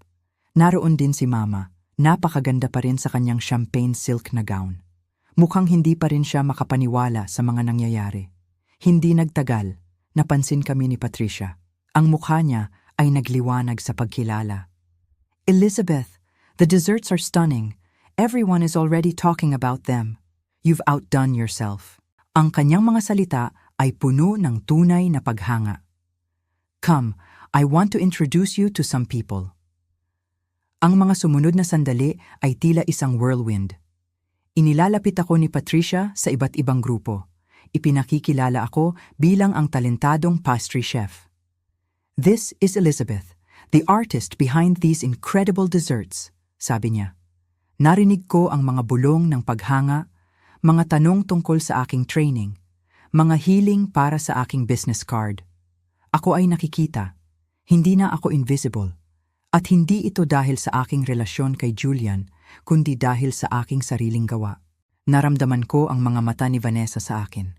Naroon din si Mama, napakaganda pa rin sa kanyang champagne silk na gown. Mukhang hindi pa rin siya makapaniwala sa mga nangyayari. Hindi nagtagal, napansin kami ni Patricia. Ang mukha niya ay nagliwanag sa pagkilala. "Elizabeth, the desserts are stunning. Everyone is already talking about them. You've outdone yourself." Ang kanyang mga salita ay puno ng tunay na paghanga. "Come, I want to introduce you to some people." Ang mga sumunod na sandali ay tila isang whirlwind. Inilalapit ako ni Patricia sa iba't ibang grupo. Ipinakikilala ako bilang ang talentadong pastry chef. "This is Elizabeth, the artist behind these incredible desserts," sabi niya. Narinig ko ang mga bulong ng paghanga, mga tanong tungkol sa aking training, mga hiling para sa aking business card. Ako ay nakikita, hindi na ako invisible. At hindi ito dahil sa aking relasyon kay Julian, kundi dahil sa aking sariling gawa. Naramdaman ko ang mga mata ni Vanessa sa akin.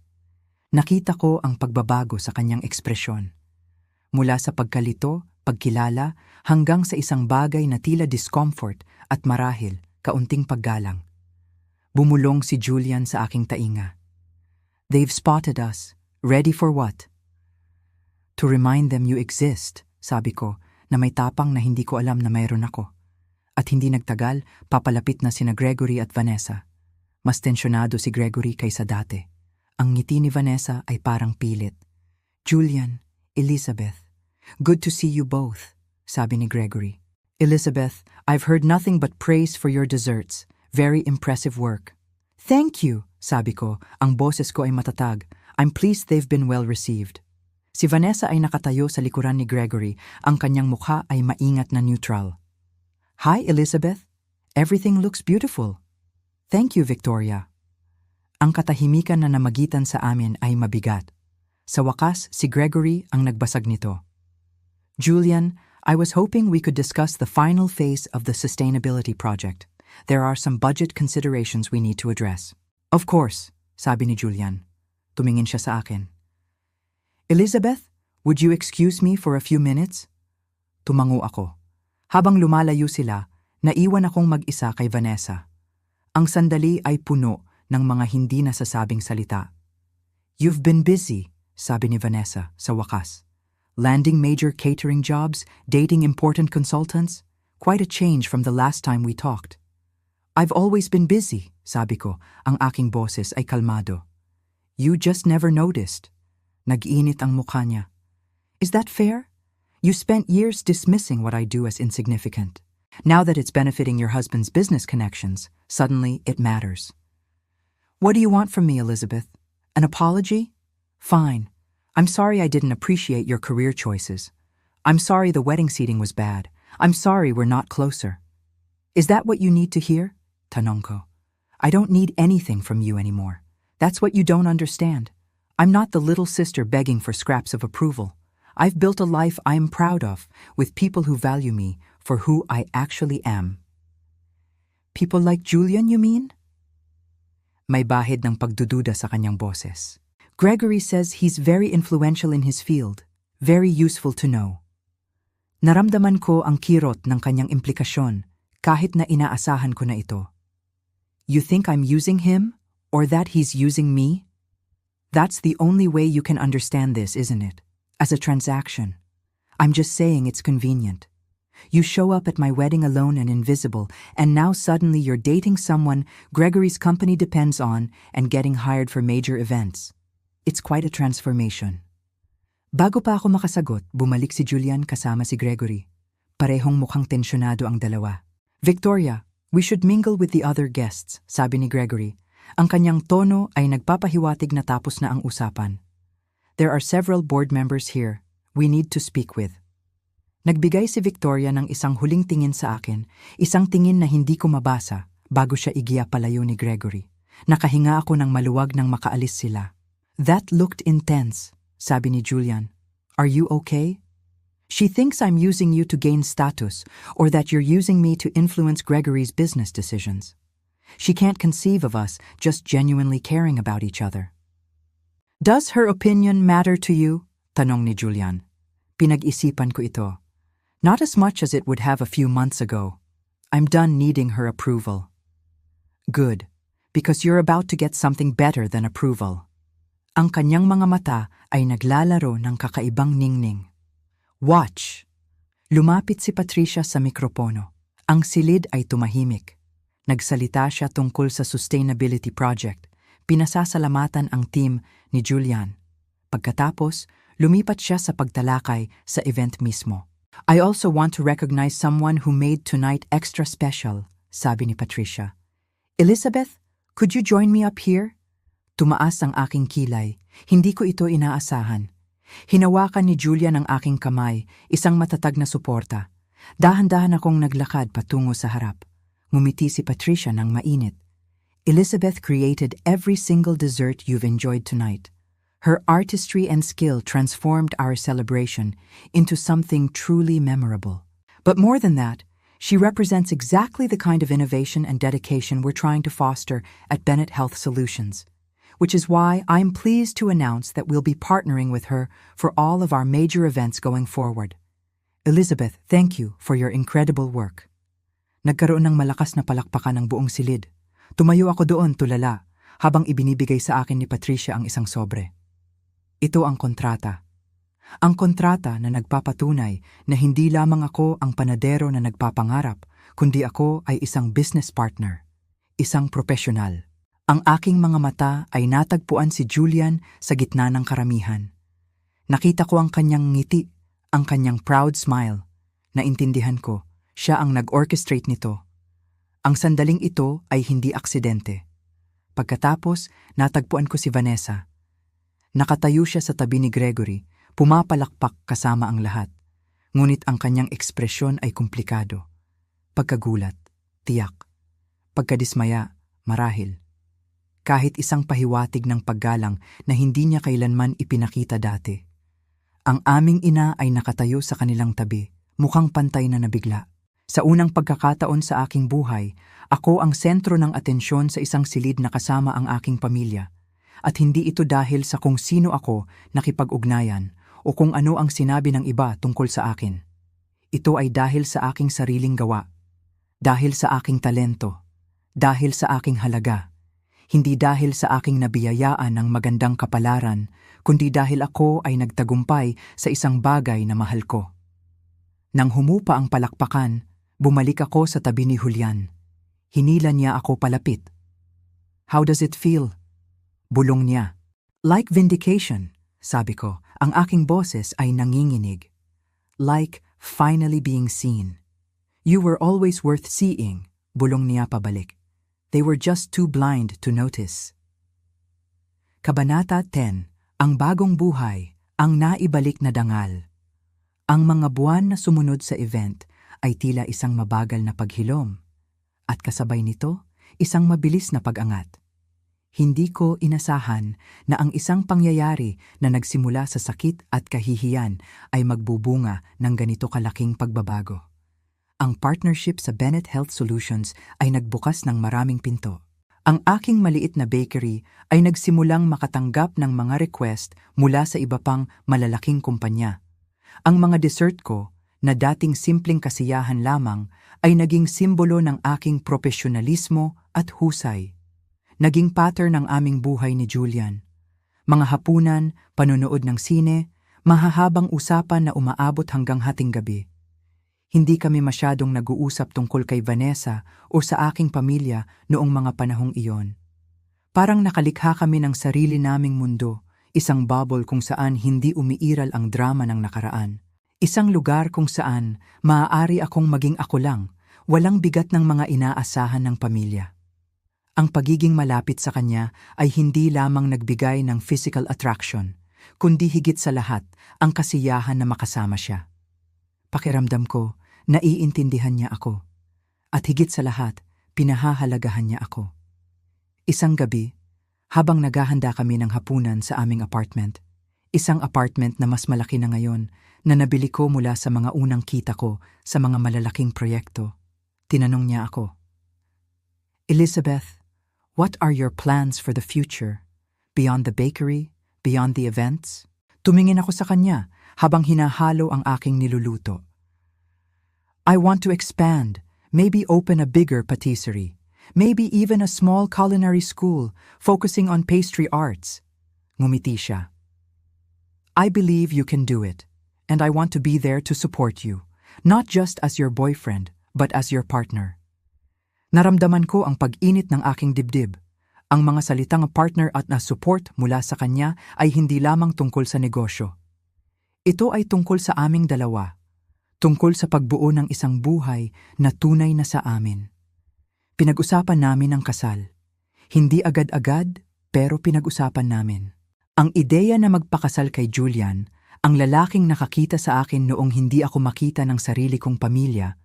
Nakita ko ang pagbabago sa kanyang ekspresyon. Mula sa pagkalito, pagkilala, hanggang sa isang bagay na tila discomfort at marahil kaunting paggalang. Bumulong si Julian sa aking tainga. "They've spotted us. Ready for what?" "To remind them you exist," sabi ko, na may tapang na hindi ko alam na mayroon ako. At hindi nagtagal, papalapit na sina Gregory at Vanessa. Mas tensyonado si Gregory kaysa dati. Ang ngiti ni Vanessa ay parang pilit. "Julian, Elizabeth, good to see you both," sabi ni Gregory. "Elizabeth, I've heard nothing but praise for your desserts. Very impressive work." "Thank you," sabi ko. Ang boses ko ay matatag. "I'm pleased they've been well received." Si Vanessa ay nakatayo sa likuran ni Gregory. Ang kanyang mukha ay maingat na neutral. "Hi, Elizabeth. Everything looks beautiful." "Thank you, Victoria." Ang katahimikan na namagitan sa amin ay mabigat. Sa wakas, si Gregory ang nagbasag nito. Julian, I was hoping we could discuss the final phase of the sustainability project. There are some budget considerations we need to address. Of course, sabi ni Julian. Tumingin siya sa akin. Elizabeth, would you excuse me for a few minutes? Tumango ako. Habang lumalayo sila, naiwan akong mag-isa kay Vanessa. Ang sandali ay puno ng mga hindi nasasabing salita. You've been busy, sabi ni Vanessa sa wakas. Landing major catering jobs, dating important consultants, quite a change from the last time we talked. I've always been busy, sabi ko, ang aking boses ay kalmado. You just never noticed. Nag-init ang mukha niya. Is that fair? You spent years dismissing what I do as insignificant. Now that it's benefiting your husband's business connections, suddenly it matters. What do you want from me, Elizabeth? An apology? Fine. I'm sorry I didn't appreciate your career choices. I'm sorry the wedding seating was bad. I'm sorry we're not closer. Is that what you need to hear? Tanong ko. I don't need anything from you anymore. That's what you don't understand. I'm not the little sister begging for scraps of approval. I've built a life I am proud of, with people who value me for who I actually am. People like Julian, you mean? May bahid ng pagdududa sa kanyang boses. Gregory says he's very influential in his field, very useful to know. Naramdaman ko ang kirot ng kanyang implikasyon kahit na inaasahan ko na ito. You think I'm using him, or that he's using me? That's the only way you can understand this, isn't it? As a transaction. I'm just saying it's convenient. You show up at my wedding alone and invisible, and now suddenly you're dating someone Gregory's company depends on and getting hired for major events. It's quite a transformation. Bago pa ako makasagot, bumalik si Julian kasama si Gregory. Parehong mukhang tensyonado ang dalawa. Victoria, we should mingle with the other guests, sabi ni Gregory. Ang kanyang tono ay nagpapahiwatig na tapos na ang usapan. There are several board members here we need to speak with. Nagbigay si Victoria ng isang huling tingin sa akin, isang tingin na hindi ko mabasa bago siya igiya palayo ni Gregory. Nakahinga ako ng maluwag nang makaalis sila. That looked intense, sabi ni Julian. Are you okay? She thinks I'm using you to gain status or that you're using me to influence Gregory's business decisions. She can't conceive of us just genuinely caring about each other. Does her opinion matter to you? Tanong ni Julian. Pinag-isipan ko ito. Not as much as it would have a few months ago. I'm done needing her approval. Good, because you're about to get something better than approval. Ang kanyang mga mata ay naglalaro ng kakaibang ningning. Watch! Lumapit si Patricia sa mikropono. Ang silid ay tumahimik. Nagsalita siya tungkol sa sustainability project. Pinasasalamatan ang team ni Julian. Pagkatapos, lumipat siya sa pagtalakay sa event mismo. I also want to recognize someone who made tonight extra special, sabi ni Patricia. Elizabeth, could you join me up here? Tumaas ang aking kilay. Hindi ko ito inaasahan. Hinawakan ni Julian ang aking kamay, isang matatag na suporta. Dahan-dahan akong naglakad patungo sa harap. Ngumiti si Patricia ng mainit. Elizabeth created every single dessert you've enjoyed tonight. Her artistry and skill transformed our celebration into something truly memorable. But more than that, she represents exactly the kind of innovation and dedication we're trying to foster at Bennett Health Solutions, which is why I'm pleased to announce that we'll be partnering with her for all of our major events going forward. Elizabeth, thank you for your incredible work. Nagkaroon ng malakas na palakpakan ng buong silid. Tumayo ako doon tulala habang ibinibigay sa akin ni Patricia ang isang sobre. Ito ang kontrata. Ang kontrata na nagpapatunay na hindi lamang ako ang panadero na nagpapangarap, kundi ako ay isang business partner, isang profesional. Ang aking mga mata ay natagpuan si Julian sa gitna ng karamihan. Nakita ko ang kanyang ngiti, ang kanyang proud smile. Naintindihan ko, siya ang nag-orchestrate nito. Ang sandaling ito ay hindi aksidente. Pagkatapos, natagpuan ko si Vanessa. Nakatayo siya sa tabi ni Gregory, pumapalakpak kasama ang lahat. Ngunit ang kanyang ekspresyon ay komplikado. Pagkagulat, tiyak. Pagkadismaya, marahil. kahit isang pahiwatig ng paggalang na hindi niya kailanman ipinakita dati. Ang aming ina ay nakatayo sa kanilang tabi, mukhang pantay na nabigla. Sa unang pagkakataon sa aking buhay, ako ang sentro ng atensyon sa isang silid na kasama ang aking pamilya. At hindi ito dahil sa kung sino ako nakipag-ugnayan o kung ano ang sinabi ng iba tungkol sa akin. Ito ay dahil sa aking sariling gawa, dahil sa aking talento, dahil sa aking halaga. Hindi dahil sa aking nabiyayaan ng magandang kapalaran, kundi dahil ako ay nagtagumpay sa isang bagay na mahal ko. Nang humupa ang palakpakan, bumalik ako sa tabi ni Julian. Hinila niya ako palapit. "How does it feel?" Bulong niya. "Like vindication," sabi ko. Ang aking boses ay nanginginig. "Like finally being seen. You were always worth seeing," bulong niya pabalik. "They were just too blind to notice." Kabanata 10. Ang bagong buhay, ang naibalik na dangal. Ang mga buwan na sumunod sa event ay tila isang mabagal na paghilom. At kasabay nito, isang mabilis na pag-angat. Hindi ko inasahan na ang isang pangyayari na nagsimula sa sakit at kahihiyan ay magbubunga ng ganito kalaking pagbabago. Ang partnership sa Bennett Health Solutions ay nagbukas ng maraming pinto. Ang aking maliit na bakery ay nagsimulang makatanggap ng mga request mula sa iba pang malalaking kumpanya. Ang mga dessert ko, na dating simpleng kasiyahan lamang, ay naging simbolo ng aking profesionalismo at husay. Naging pattern ng aming buhay ni Julian. Mga hapunan, panonood ng sine, mahahabang usapan na umaabot hanggang hating gabi. Hindi kami masyadong nag-uusap tungkol kay Vanessa o sa aking pamilya noong mga panahong iyon. Parang nakalikha kami ng sarili naming mundo, isang bubble kung saan hindi umiiral ang drama ng nakaraan. Isang lugar kung saan maaari akong maging ako lang, walang bigat ng mga inaasahan ng pamilya. Ang pagiging malapit sa kanya ay hindi lamang nagbigay ng physical attraction, kundi higit sa lahat ang kasiyahan na makasama siya. Pakiramdam ko, naiintindihan niya ako. At higit sa lahat, pinahahalagahan niya ako. Isang gabi, habang naghahanda kami ng hapunan sa aming apartment, isang apartment na mas malaki na ngayon na nabili ko mula sa mga unang kita ko sa mga malalaking proyekto, tinanong niya ako, "Elizabeth, what are your plans for the future? Beyond the bakery? Beyond the events?" Tumingin ako sa kanya habang hinahalo ang aking niluluto. "I want to expand, maybe open a bigger patisserie, maybe even a small culinary school focusing on pastry arts." Ngumiti siya. "I believe you can do it, and I want to be there to support you, not just as your boyfriend, but as your partner." Naramdaman ko ang pag-init ng aking dibdib. Ang mga salitang partner at na support mula sa kanya ay hindi lamang tungkol sa negosyo. Ito ay tungkol sa aming dalawa. Tungkol sa pagbuo ng isang buhay na tunay na sa amin. Pinag-usapan namin ang kasal. Hindi agad-agad, pero pinag-usapan namin. Ang ideya na magpakasal kay Julian, ang lalaking nakakita sa akin noong hindi ako makita ng sarili kong pamilya,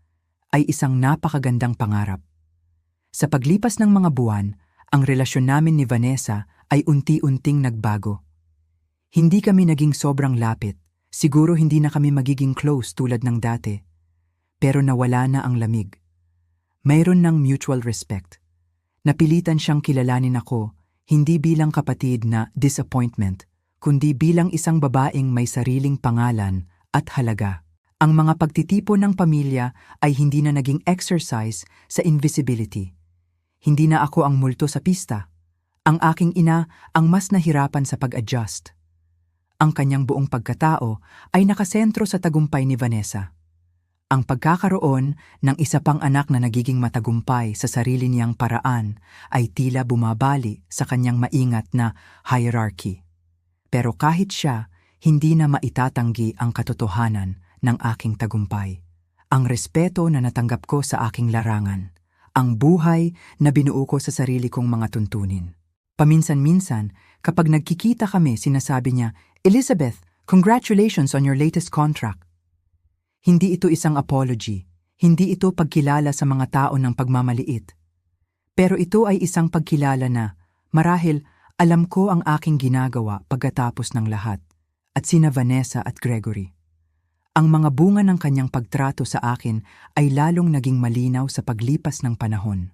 ay isang napakagandang pangarap. Sa paglipas ng mga buwan, ang relasyon namin ni Vanessa ay unti-unting nagbago. Hindi kami naging sobrang lapit. Siguro hindi na kami magiging close tulad ng dati, pero nawala na ang lamig. Mayroon ng mutual respect. Napilitan siyang kilalanin ako, hindi bilang kapatid na disappointment, kundi bilang isang babaeng may sariling pangalan at halaga. Ang mga pagtitipon ng pamilya ay hindi na naging exercise sa invisibility. Hindi na ako ang multo sa pista. Ang aking ina ang mas nahirapan sa pag-adjust. Ang kanyang buong pagkatao ay nakasentro sa tagumpay ni Vanessa. Ang pagkakaroon ng isa pang anak na nagiging matagumpay sa sarili niyang paraan ay tila bumabali sa kanyang maingat na hierarchy. Pero kahit siya, hindi na maitatanggi ang katotohanan ng aking tagumpay. Ang respeto na natanggap ko sa aking larangan. Ang buhay na binuo ko sa sarili kong mga tuntunin. Paminsan-minsan, kapag nagkikita kami, sinasabi niya, "Elizabeth, congratulations on your latest contract." Hindi ito isang apology, hindi ito pagkilala sa mga tao ng pagmamaliit. Pero ito ay isang pagkilala na Marahil, alam ko ang aking ginagawa pagkatapos ng lahat, at sina Vanessa at Gregory. Ang mga bunga ng kanyang pagtrato sa akin ay lalong naging malinaw sa paglipas ng panahon.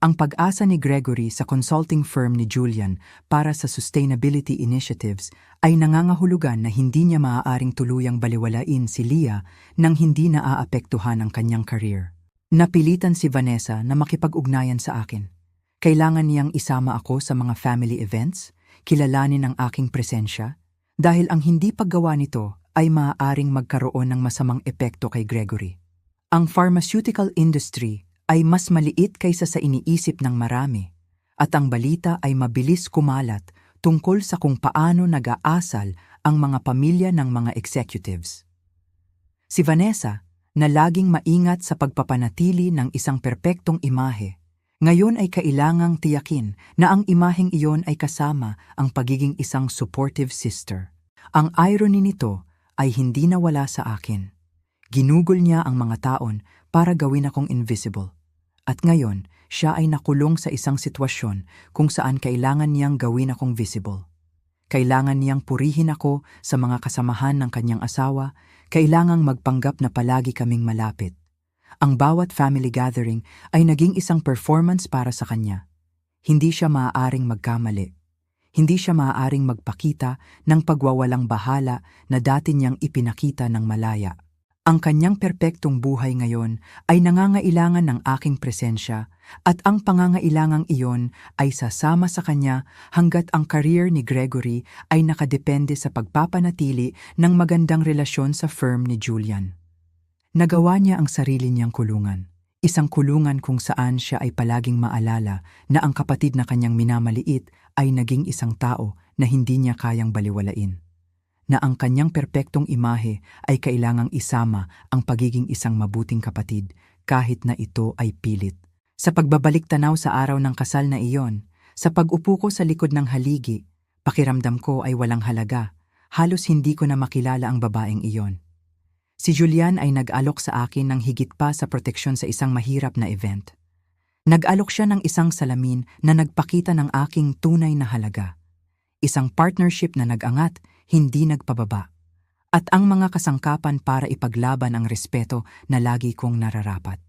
Ang pag-asa ni Gregory sa consulting firm ni Julian para sa sustainability initiatives ay nangangahulugan na hindi niya maaaring tuluyang baliwalain si Leah nang hindi naaapektuhan ang kanyang career. Napilitan si Vanessa na makipag-ugnayan sa akin. Kailangan niyang isama ako sa mga family events, kilalanin ang aking presensya, dahil ang hindi paggawa nito ay maaaring magkaroon ng masamang epekto kay Gregory. Ang pharmaceutical industry ay mas maliit kaysa sa iniisip ng marami, at ang balita ay mabilis kumalat tungkol sa kung paano nag-aasal ang mga pamilya ng mga executives. Si Vanessa, na laging maingat sa pagpapanatili ng isang perpektong imahe, ngayon ay kailangang tiyakin na ang imaheng iyon ay kasama ang pagiging isang supportive sister. Ang irony nito ay hindi nawala sa akin. Ginugol niya ang mga taon para gawin akong invisible. At ngayon, siya ay nakulong sa isang sitwasyon kung saan kailangan niyang gawin akong visible. Kailangan niyang purihin ako sa mga kasamahan ng kanyang asawa, kailangang magpanggap na palagi kaming malapit. Ang bawat family gathering ay naging isang performance para sa kanya. Hindi siya maaaring magkamali. Hindi siya maaaring magpakita ng pagwawalang bahala na dati niyang ipinakita ng malaya. Ang kanyang perpektong buhay ngayon ay nangangailangan ng aking presensya at ang pangangailangang iyon ay sasama sa kanya hanggat ang career ni Gregory ay nakadepende sa pagpapanatili ng magandang relasyon sa firm ni Julian. Nagawa niya ang sarili niyang kulungan. Isang kulungan kung saan siya ay palaging maalala na ang kapatid na kanyang minamaliit ay naging isang tao na hindi niya kayang baliwalain. Na ang kanyang perpektong imahe ay kailangang isama ang pagiging isang mabuting kapatid kahit na ito ay pilit. Sa pagbabalik tanaw sa araw ng kasal na iyon, sa pag-upo ko sa likod ng haligi, pakiramdam ko ay walang halaga. Halos hindi ko na makilala ang babaeng iyon. Si Julian ay nag-alok sa akin ng higit pa sa proteksyon sa isang mahirap na event. Nag-alok siya ng isang salamin na nagpakita ng aking tunay na halaga. Isang partnership na nag-angat, hindi nagpababa. At ang mga kasangkapan para ipaglaban ang respeto na lagi kong nararapat.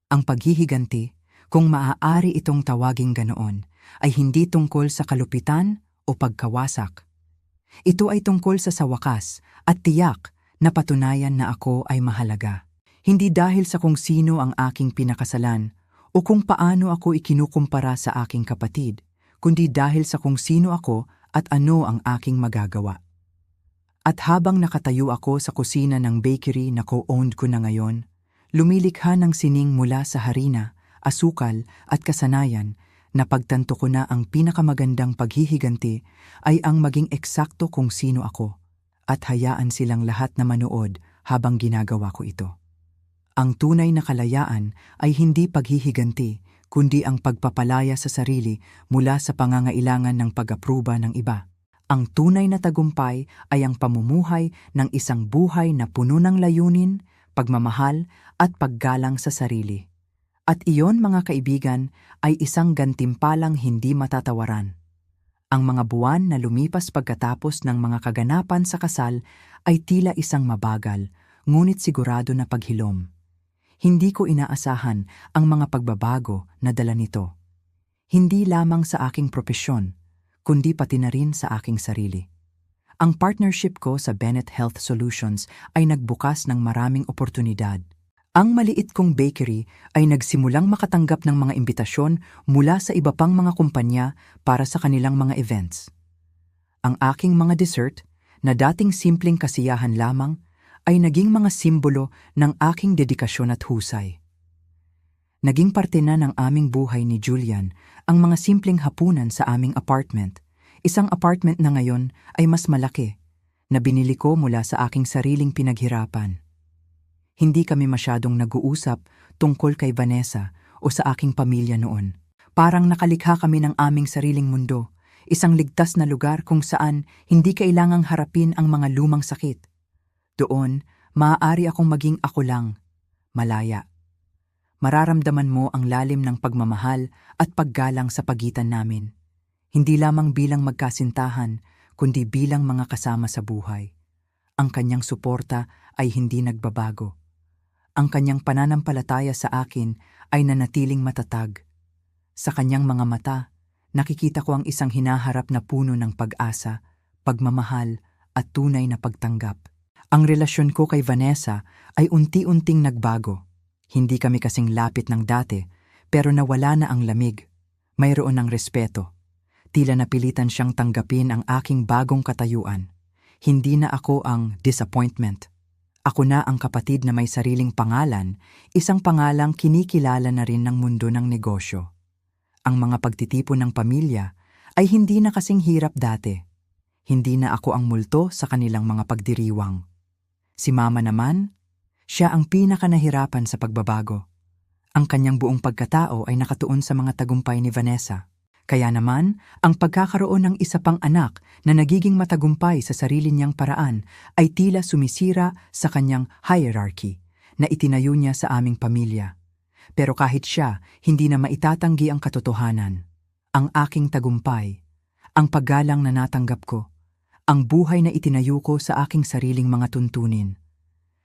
Ang paghihiganti, kung maaari itong tawaging ganoon, ay hindi tungkol sa kalupitan o pagkawasak. Ito ay tungkol sa wakas at tiyak na patunayan na ako ay mahalaga. Hindi dahil sa kung sino ang aking pinakasalan o kung paano ako ikinukumpara sa aking kapatid, kundi dahil sa kung sino ako at ano ang aking magagawa. At habang nakatayo ako sa kusina ng bakery na co-owned ko na ngayon, lumilikha ng sining mula sa harina, asukal at kasanayan na pagtanto ko na ang pinakamagandang paghihiganti ay ang maging eksakto kung sino ako at hayaan silang lahat na manood habang ginagawa ko ito. Ang tunay na kalayaan ay hindi paghihiganti kundi ang pagpapalaya sa sarili mula sa pangangailangan ng pag-apruba ng iba. Ang tunay na tagumpay ay ang pamumuhay ng isang buhay na puno ng layunin, pagmamahal at paggalang sa sarili. At iyon, mga kaibigan, ay isang gantimpalang hindi matatawaran. Ang mga buwan na lumipas pagkatapos ng mga kaganapan sa kasal ay tila isang mabagal, ngunit sigurado na paghilom. Hindi ko inaasahan ang mga pagbabago na dala nito. Hindi lamang sa aking propesyon, kundi pati na rin sa aking sarili. Ang partnership ko sa Bennett Health Solutions ay nagbukas ng maraming oportunidad. Ang maliit kong bakery ay nagsimulang makatanggap ng mga imbitasyon mula sa iba pang mga kumpanya para sa kanilang mga events. Ang aking mga dessert, na dating simpleng kasiyahan lamang, ay naging mga simbolo ng aking dedikasyon at husay. Naging parte na ng aming buhay ni Julian ang mga simpleng hapunan sa aming apartment. Isang apartment na ngayon ay mas malaki, na binili ko mula sa aking sariling pinaghirapan. Hindi kami masyadong nag-uusap tungkol kay Vanessa o sa aking pamilya noon. Parang nakalikha kami ng aming sariling mundo, isang ligtas na lugar kung saan hindi kailangang harapin ang mga lumang sakit. Doon, maaari akong maging ako lang, malaya. Mararamdaman mo ang lalim ng pagmamahal at paggalang sa pagitan namin. Hindi lamang bilang magkasintahan, kundi bilang mga kasama sa buhay. Ang kanyang suporta ay hindi nagbabago. Ang kanyang pananampalataya sa akin ay nanatiling matatag. Sa kanyang mga mata, nakikita ko ang isang hinaharap na puno ng pag-asa, pagmamahal at tunay na pagtanggap. Ang relasyon ko kay Vanessa ay unti-unting nagbago. Hindi kami kasing lapit ng dati, pero nawala na ang lamig. Mayroon ng respeto. Tila napilitan siyang tanggapin ang aking bagong katayuan. Hindi na ako ang disappointment. Ako na ang kapatid na may sariling pangalan, isang pangalang kinikilala na rin ng mundo ng negosyo. Ang mga pagtitipon ng pamilya ay hindi na kasing hirap dati. Hindi na ako ang multo sa kanilang mga pagdiriwang. Si Mama naman, siya ang pinakanahirapan sa pagbabago. Ang kanyang buong pagkatao ay nakatuon sa mga tagumpay ni Vanessa. Kaya naman, ang pagkakaroon ng isa pang anak na nagiging matagumpay sa sarili niyang paraan ay tila sumisira sa kanyang hierarchy na itinayo niya sa aming pamilya. Pero kahit siya, hindi na maitatanggi ang katotohanan. Ang aking tagumpay, ang paggalang na natanggap ko, ang buhay na itinayo ko sa aking sariling mga tuntunin.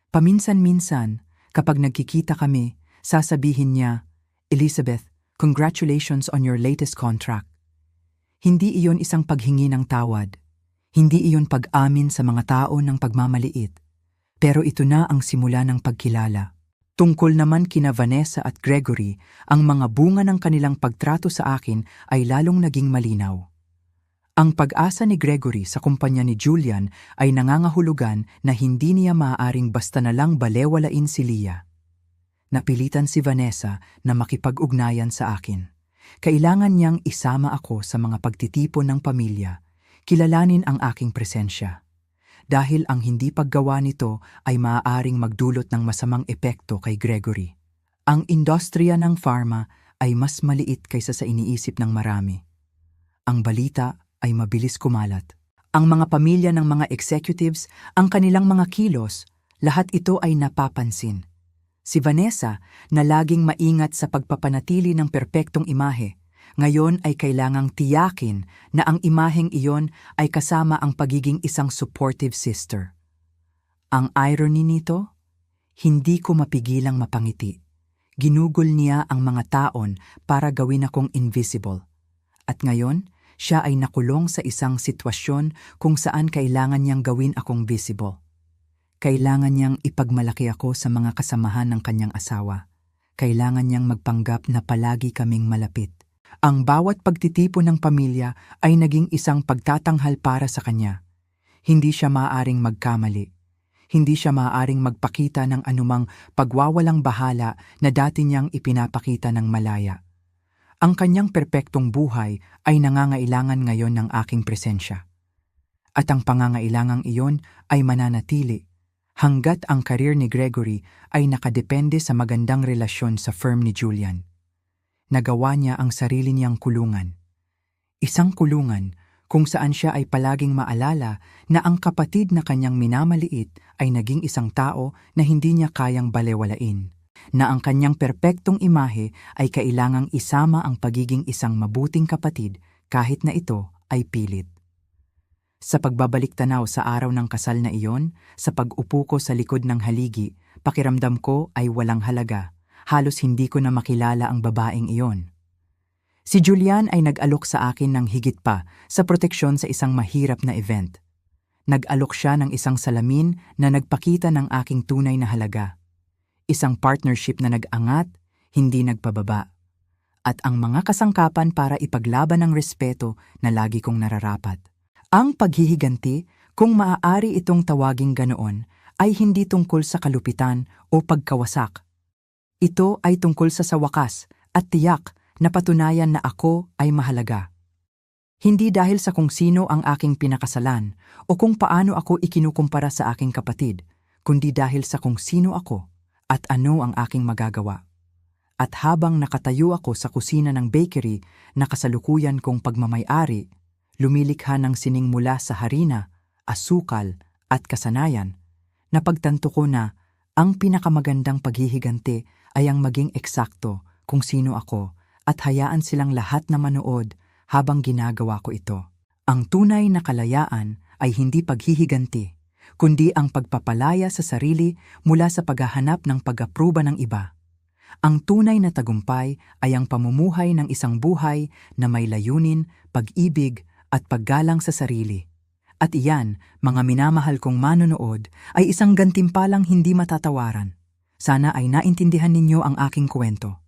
Paminsan-minsan, kapag nagkikita kami, sasabihin niya, "Elizabeth, congratulations on your latest contract." Hindi iyon isang paghingi ng tawad. Hindi iyon pag-amin sa mga tao ng pagmamaliit. Pero ito na ang simula ng pagkilala. Tungkol naman kina Vanessa at Gregory, ang mga bunga ng kanilang pagtrato sa akin ay lalong naging malinaw. Ang pag-asa ni Gregory sa kumpanya ni Julian ay nangangahulugan na hindi niya maaaring basta na lang balewalain si Leah. Napilitan si Vanessa na makipag-ugnayan sa akin. Kailangan niyang isama ako sa mga pagtitipon ng pamilya, kilalanin ang aking presensya. Dahil ang hindi paggawa nito ay maaaring magdulot ng masamang epekto kay Gregory. Ang industriya ng pharma ay mas maliit kaysa sa iniisip ng marami. Ang balita ay mabilis kumalat. Ang mga pamilya ng mga executives, ang kanilang mga kilos, lahat ito ay napapansin. Si Vanessa, na laging maingat sa pagpapanatili ng perpektong imahe, ngayon ay kailangang tiyakin na ang imaheng iyon ay kasama ang pagiging isang supportive sister. Ang irony nito, hindi ko mapigilang mapangiti. Ginugol niya ang mga taon para gawin akong invisible. At ngayon, siya ay nakulong sa isang sitwasyon kung saan kailangan niyang gawin akong visible. Kailangan niyang ipagmalaki ako sa mga kasamahan ng kanyang asawa. Kailangan niyang magpanggap na palagi kaming malapit. Ang bawat pagtitipon ng pamilya ay naging isang pagtatanghal para sa kanya. Hindi siya maaaring magkamali. Hindi siya maaaring magpakita ng anumang pagwawalang bahala na dati niyang ipinapakita ng malaya. Ang kanyang perpektong buhay ay nangangailangan ngayon ng aking presensya. At ang pangangailangang iyon ay mananatili hanggat ang karir ni Gregory ay nakadepende sa magandang relasyon sa firm ni Julian. Nagawa niya ang sarili niyang kulungan. Isang kulungan kung saan siya ay palaging maalala na ang kapatid na kanyang minamaliit ay naging isang tao na hindi niya kayang balewalain. Na ang kanyang perpektong imahe ay kailangang isama ang pagiging isang mabuting kapatid kahit na ito ay pilit. Sa pagbabalik tanaw sa araw ng kasal na iyon, sa pag-upo ko sa likod ng haligi, pakiramdam ko ay walang halaga. Halos hindi ko na makilala ang babaeng iyon. Si Julian ay nag-alok sa akin ng higit pa sa proteksyon sa isang mahirap na event. Nag-alok siya ng isang salamin na nagpakita ng aking tunay na halaga. Isang partnership na nag-angat, hindi nagpababa. At ang mga kasangkapan para ipaglaban ang respeto na lagi kong nararapat. Ang paghihiganti, kung maaari itong tawaging ganoon, ay hindi tungkol sa kalupitan o pagkawasak. Ito ay tungkol sa wakas at tiyak na patunayan na ako ay mahalaga. Hindi dahil sa kung sino ang aking pinakasalan o kung paano ako ikinukumpara sa aking kapatid, kundi dahil sa kung sino ako at ano ang aking magagawa. At habang nakatayo ako sa kusina ng bakery na kasalukuyan kong pagmamay-ari, lumilikha ng sining mula sa harina, asukal at kasanayan, napagtanto ko na ang pinakamagandang paghihiganti ay ang maging eksakto kung sino ako at hayaan silang lahat na manood habang ginagawa ko ito. Ang tunay na kalayaan ay hindi paghihiganti, kundi ang pagpapalaya sa sarili mula sa paghahanap ng pag-apruba ng iba. Ang tunay na tagumpay ay ang pamumuhay ng isang buhay na may layunin, pag-ibig at paggalang sa sarili. At iyan, mga minamahal kong manonood, ay isang gantimpalang hindi matatawaran. Sana ay naintindihan ninyo ang aking kwento.